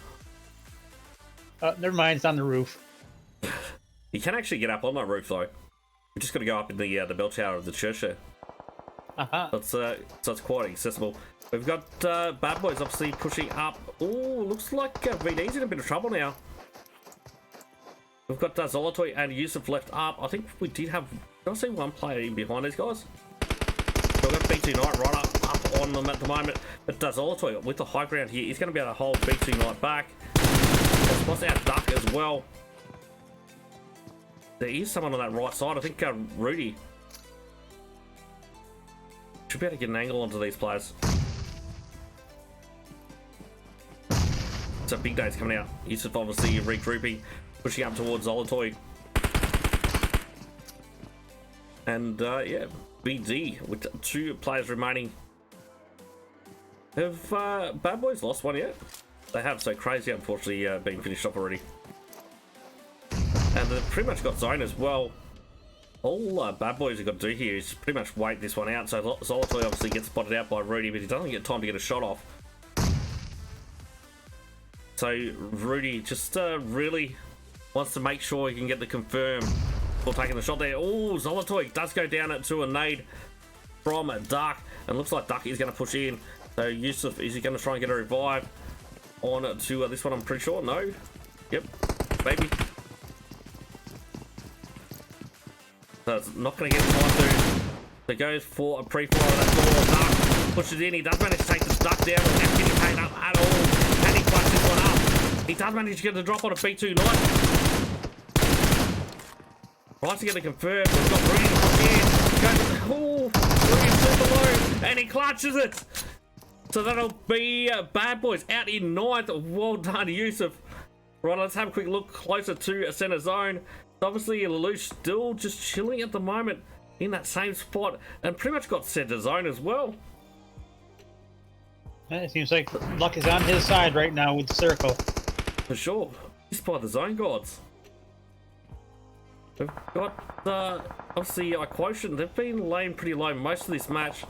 Never mind, it's on the roof. You can actually get up on that roof though. You're just got to go up in the bell tower of the church there. So it's quite accessible. We've got Bad Boys obviously pushing up. Oh, looks like VD's in a bit of trouble now. We've got Zolotoy and Yusuf left up. I think we did have... Did I see one player in behind these guys? So we've got B2 Knight right up on them at the moment. But Zolotoy with the high ground here, he's going to be able to hold B2 Knight back. Spots out Duck as well. There is someone on that right side. I think Rudy should be able to get an angle onto these players. So Big Day's coming out. Yusuf obviously regrouping, pushing up towards Zolotoy. And yeah, BD with 2 players remaining. Have Bad Boys lost one yet? They have, so Crazy unfortunately being finished off already. And they've pretty much got Zone as well. All Bad Boys have got to do here is pretty much wait this one out. So Zolotoy obviously gets spotted out by Rudy, but he doesn't get time to get a shot off. So Rudy just really wants to make sure he can get the confirm before taking the shot there. Oh, Zolotoy does go down to a nade from Duck, and looks like Duck is going to push in. So Yusuf, is he going to try and get a revive on to this one? I'm pretty sure. No. Yep. Maybe. So it's not going to get time to. So he goes for a pre-fire of that door. Duck pushes in. He does manage to take the Duck down without getting paid up at all. He does manage to get the drop on a B2 knight. Tries to get the confirm. We've got Rudy to push in. Goes, Rudy's super low, and he clutches it. So that'll be Bad Boys out in 9th. Well done, Yusuf. Right, let's have a quick look closer to a center zone. Obviously, Lelouch still just chilling at the moment in that same spot, and pretty much got center zone as well. It seems like luck is on his side right now with the circle. For sure. Just by the zone gods. We've got, obviously, iQuotient. They've been laying pretty low most of this match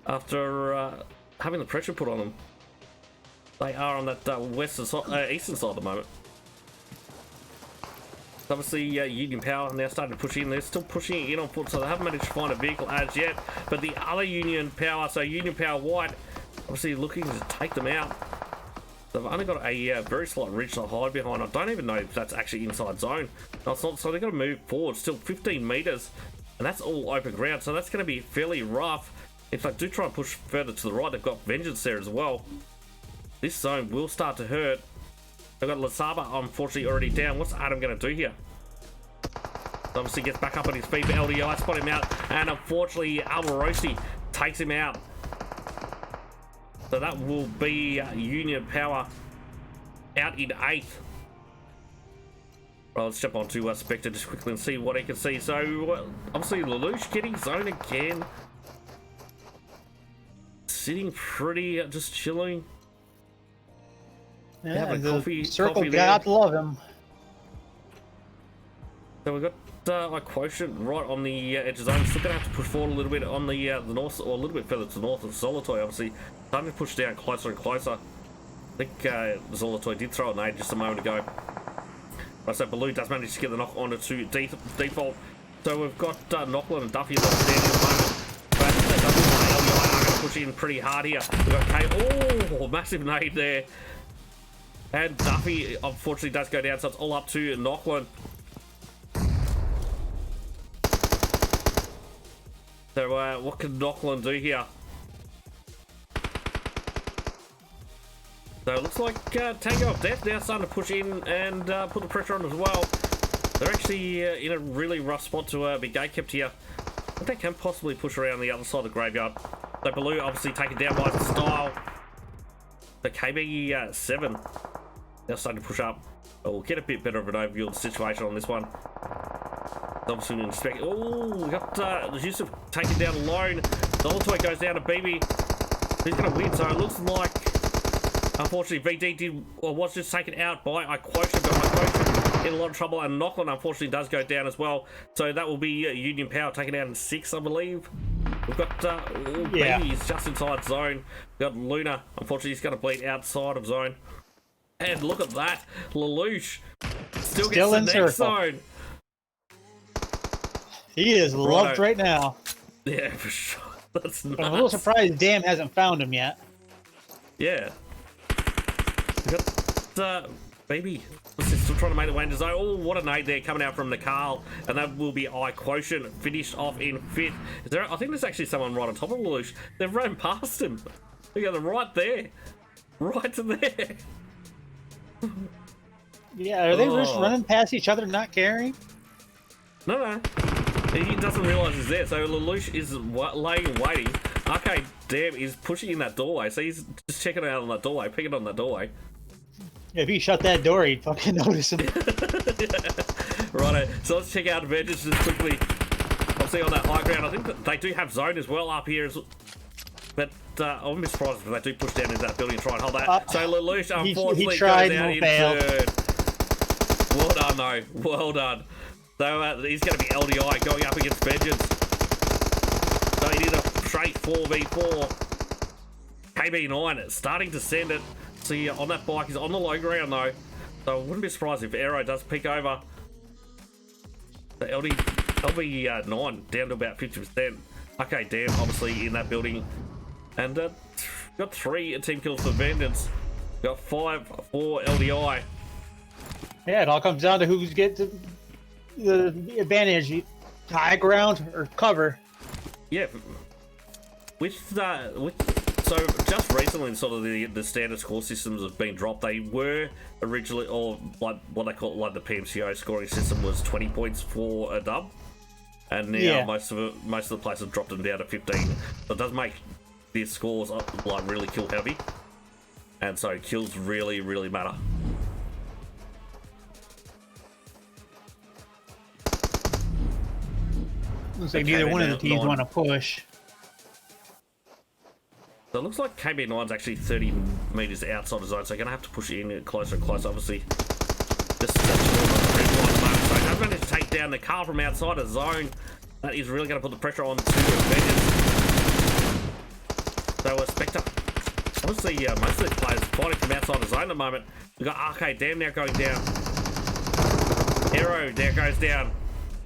after having the pressure put on them. They are on that eastern side at the moment. Obviously, Union Power now starting to push in. They're still pushing in on foot, so they haven't managed to find a vehicle as yet. But the other Union Power, so Union Power White, obviously looking to take them out. They've only got a very slight ridge to hide behind. I don't even know if that's actually inside zone. No, it's not, so they've got to move forward. Still 15 meters, and that's all open ground, so that's going to be fairly rough. If they do try and push further to the right, they've got Vengeance there as well. This zone will start to hurt. They've got Lasaba, unfortunately, already down. What's Adam going to do here? Obviously gets back up on his feet for LDI, spot him out, and unfortunately, Alvarosi takes him out. So that will be Union Power out in 8th. Well, let's jump on to Spectre just quickly and see what he can see. So, obviously, Lelouch getting zone again. Sitting pretty, just chilling. Yeah, having the coffee circle there. got to love him. So we've got iQuotient right on the edge of zone. Still going to have to push forward a little bit on the north, or a little bit further to the north of Zolotoy, obviously. Starting to push down closer and closer. I think Zolotoy did throw a nade just a moment ago. Right, so Baloo does manage to get the knock onto default. So we've got Nockland and Duffy that's standing at the moment. But Duffy and LDI are going to push in pretty hard here. We've got K. Oh, massive nade there. And Duffy, unfortunately, does go down, so it's all up to Nockland. So, what can Nockland do here? So, it looks like Tango of Death now starting to push in and put the pressure on as well. They're actually in a really rough spot to be gate kept here. I think they can possibly push around the other side of the graveyard. So, Baloo obviously taken down by the style. The KB7 now starting to push up. But we'll get a bit better of an overview of the situation on this one. Obviously, we inspect. Oh, we got Yusuf taken down alone. Zolotoy goes down to BB. He's going to win, so it looks like, unfortunately, VD did, or was just taken out by iQuotient, but iQuotient in a lot of trouble, and Nockland unfortunately does go down as well. So that will be Union Power taken out in 6, I believe. We've got BB is just inside zone. We've got Luna. Unfortunately, he's going to bleed outside of zone. And look at that, Lelouch still gets the in next circle. zone. He is loved right now. Yeah, for sure. That's nuts. But I'm a little surprised Dam hasn't found him yet. Yeah. We got Baby. Still trying to make the way into zone. Oh, what a nade there coming out from Nakal. And that will be iQuotient finished off in 5th. Is there? I think there's actually someone right on top of Lelouch. They've run past him. Look at them right there. Right to there. Yeah, are they just running past each other, not caring? No. He doesn't realise he's there, so Lelouch is laying waiting. Okay, Damn is pushing in that doorway, so he's just checking out on that doorway, picking on that doorway. If he shut that door, he'd fucking notice him. Righto, so let's check out Vengeance just quickly. Obviously on that high ground, I think that they do have zone as well up here, but I wouldn't be surprised if they do push down into that building and try and hold that. So Lelouch unfortunately he tried, goes out in failed. 3rd. Well done, though. Well done. So he's going to be LDI going up against Vengeance. So he did a straight 4v4. KB9 starting to send it. See, on that bike, he's on the low ground though. So I wouldn't be surprised if Aero does pick over. The LB9 down to about 50%. Okay, Damn, obviously in that building. And got 3 team kills for Vengeance. Got 5 for LDI. Yeah, it all comes down to who's get the advantage, high ground or cover. Yeah, with So just recently, sort of the standard score systems have been dropped. They were originally, or like what they call like the PMCO scoring system was 20 points for a dub, and now most of the places have dropped them down to 15. So it does make the scores like really kill heavy, and so kills really matter. Looks like neither one of the teams want to push. So it looks like KB9's actually 30 meters outside the zone, so you're gonna have to push it in closer and closer. Obviously, just red line at the moment, so he does manage to take down the car from outside the zone. That is really gonna put the pressure on to Vengeance. So Spectre, obviously most of these players fighting from outside the zone at the moment. We've got Arcade Dam now going down. Aero now goes down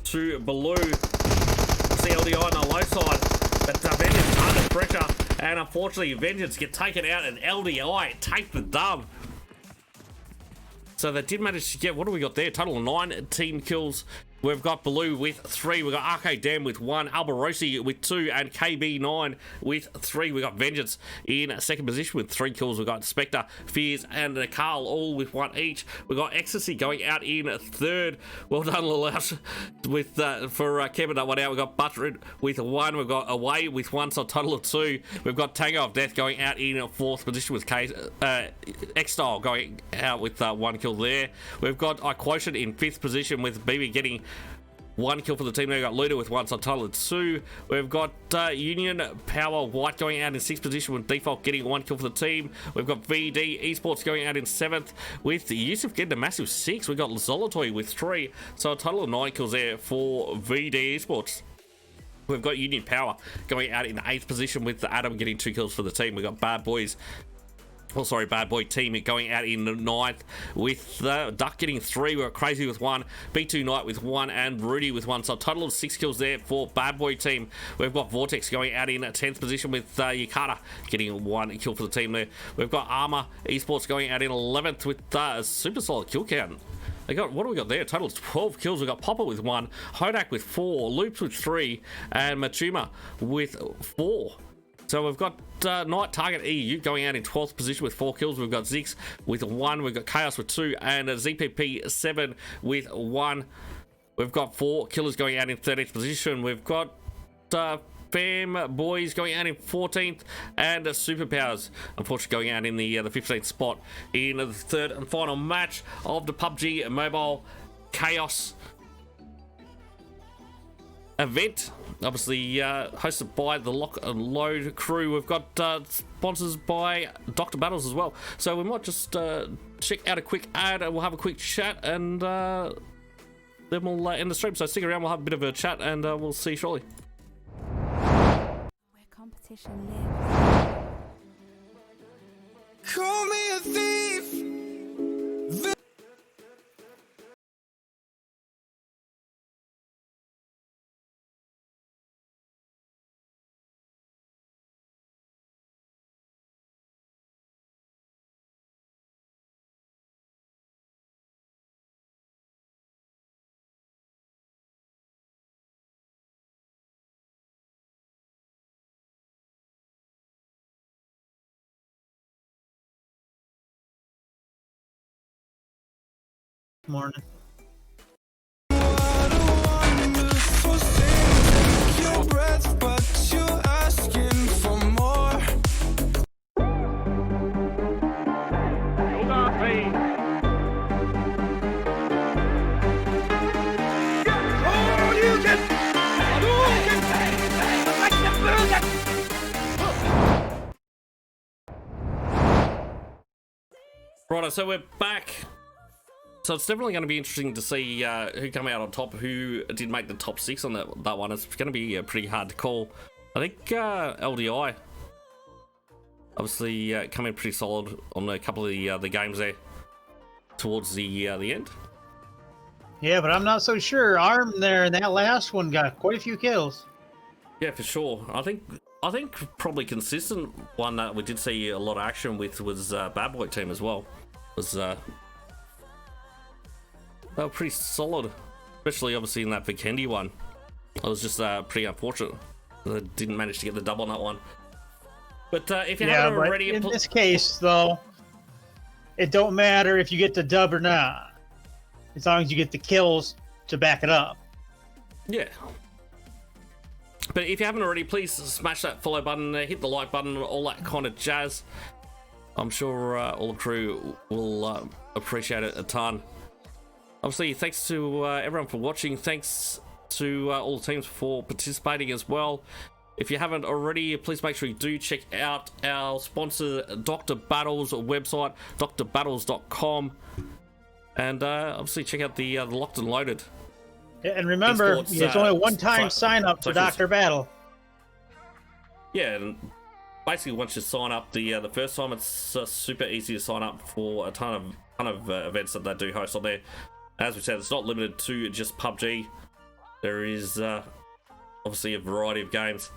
to Baloo. CLDI on the low side, but Vengeance under pressure. And unfortunately, Vengeance get taken out and LDI take the dub. So they did manage to get, what do we got there? Total of 9 team kills. We've got Baloo with 3. We've got Arcade Dam with 1. Alberosi with 2. And KB9 with 3. We've got Vengeance in second position with 3 kills. We've got Spectre, Fears, and Carl all with 1 each. We've got Ecstasy going out in third. Well done, Lalash, with for keeping that one out. We've got Buttered with 1. We've got Away with 1, so a total of 2. We've got Tango of Death going out in fourth position with X-Style going out with 1 kill there. We've got iQuotient in 5th position with BB getting 1 kill for the team. We've got Ludo with 1, so total of 2. We've got Union Power White going out in 6th position with Default getting 1 kill for the team. We've got VD Esports going out in 7th with Yusuf getting a massive 6. We've got Zolotoy with 3, so a total of 9 kills there for VD Esports. We've got Union Power going out in 8th position with Adam getting 2 kills for the team. We've got Bad Boy team going out in 9th with Duck getting 3. We're Crazy with 1, B2 Knight with 1, and Rudy with 1. So a total of 6 kills there for Bad Boy team. We've got Vortex going out in 10th position with Yukata getting 1 kill for the team there. We've got Armor Esports going out in 11th with a super solid kill count. They got, what do we got there? Total of 12 kills. We've got Popper with 1, Hodak with 4, Loops with 3, and Machuma with 4. So we've got Night Target EU going out in 12th position with 4 kills. We've got Zix with 1. We've got Chaos with 2. And ZPP 7 with 1. We've got 4 killers going out in 13th position. We've got FamBois going out in 14th. And Superpowers, unfortunately, going out in the 15th spot in the third and final match of the PUBG Mobile Chaos event, obviously hosted by the LOCK&LOAD crew. We've got sponsors by Dr. Battles as well, so we might just check out a quick ad and we'll have a quick chat, and then we'll end the stream. So stick around, we'll have a bit of a chat, and we'll see you shortly. Where competition lives. Call me a thief. Morning. Your breath, but you're asking for more. Right, so we're back. So it's definitely going to be interesting to see who come out on top, who did make the top 6 on that one. It's going to be pretty hard to call. I think LDI obviously come in pretty solid on a couple of the games there towards the end. Yeah, but I'm not so sure. Arm there in that last one got quite a few kills. Yeah, for sure. I think probably consistent one that we did see a lot of action with was Bad Boy team as well. They were pretty solid, especially obviously in that Vikendi one. It was just pretty unfortunate that they didn't manage to get the dub on that one. But if you Yeah, haven't but already, in this case, though, it don't matter if you get the dub or not, as long as you get the kills to back it up. yeah. But if you haven't already, please smash that follow button, hit the like button, all that kind of jazz. I'm sure all the crew will appreciate it a ton. Obviously, thanks to everyone for watching. Thanks to all the teams for participating as well. If you haven't already, please make sure you do check out our sponsor, Dr. Battles website, drbattles.com. And obviously check out the Locked and Loaded. Yeah, and remember, Esports, it's only a one-time sign-up for socials. Dr. Battle. Yeah, and basically once you sign up the first time, it's super easy to sign up for a ton of events that they do host on there. As we said, it's not limited to just PUBG. There is obviously a variety of games.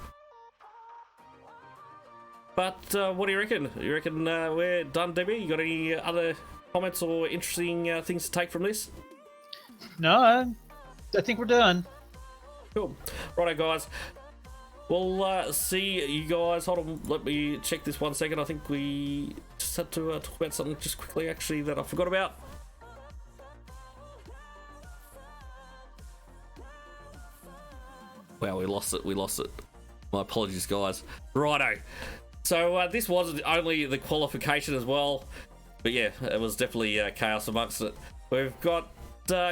But what do you reckon? You reckon we're done, DB? You got any other comments or interesting things to take from this? No, I think we're done. Cool. Righto, guys. We'll see you guys. Hold on, let me check this 1 second. I think we just had to talk about something just quickly, actually, that I forgot about. Wow, we lost it. My apologies, guys. Righto. So this was only the qualification as well. But yeah, it was definitely chaos amongst it. We've got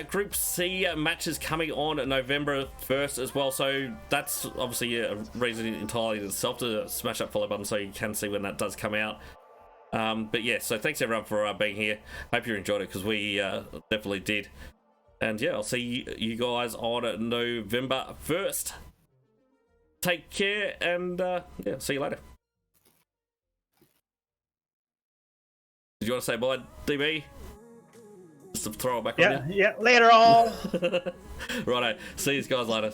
Group C matches coming on November 1st as well. So that's obviously a reason entirely in itself to smash that follow button so you can see when that does come out. But yeah, so thanks everyone for being here. Hope you enjoyed it because we definitely did. And yeah, I'll see you guys on November 1st. Take care and yeah, see you later. Did you want to say bye, DB? Just to throw it back on you? Yeah, later all. Righto, see you guys later.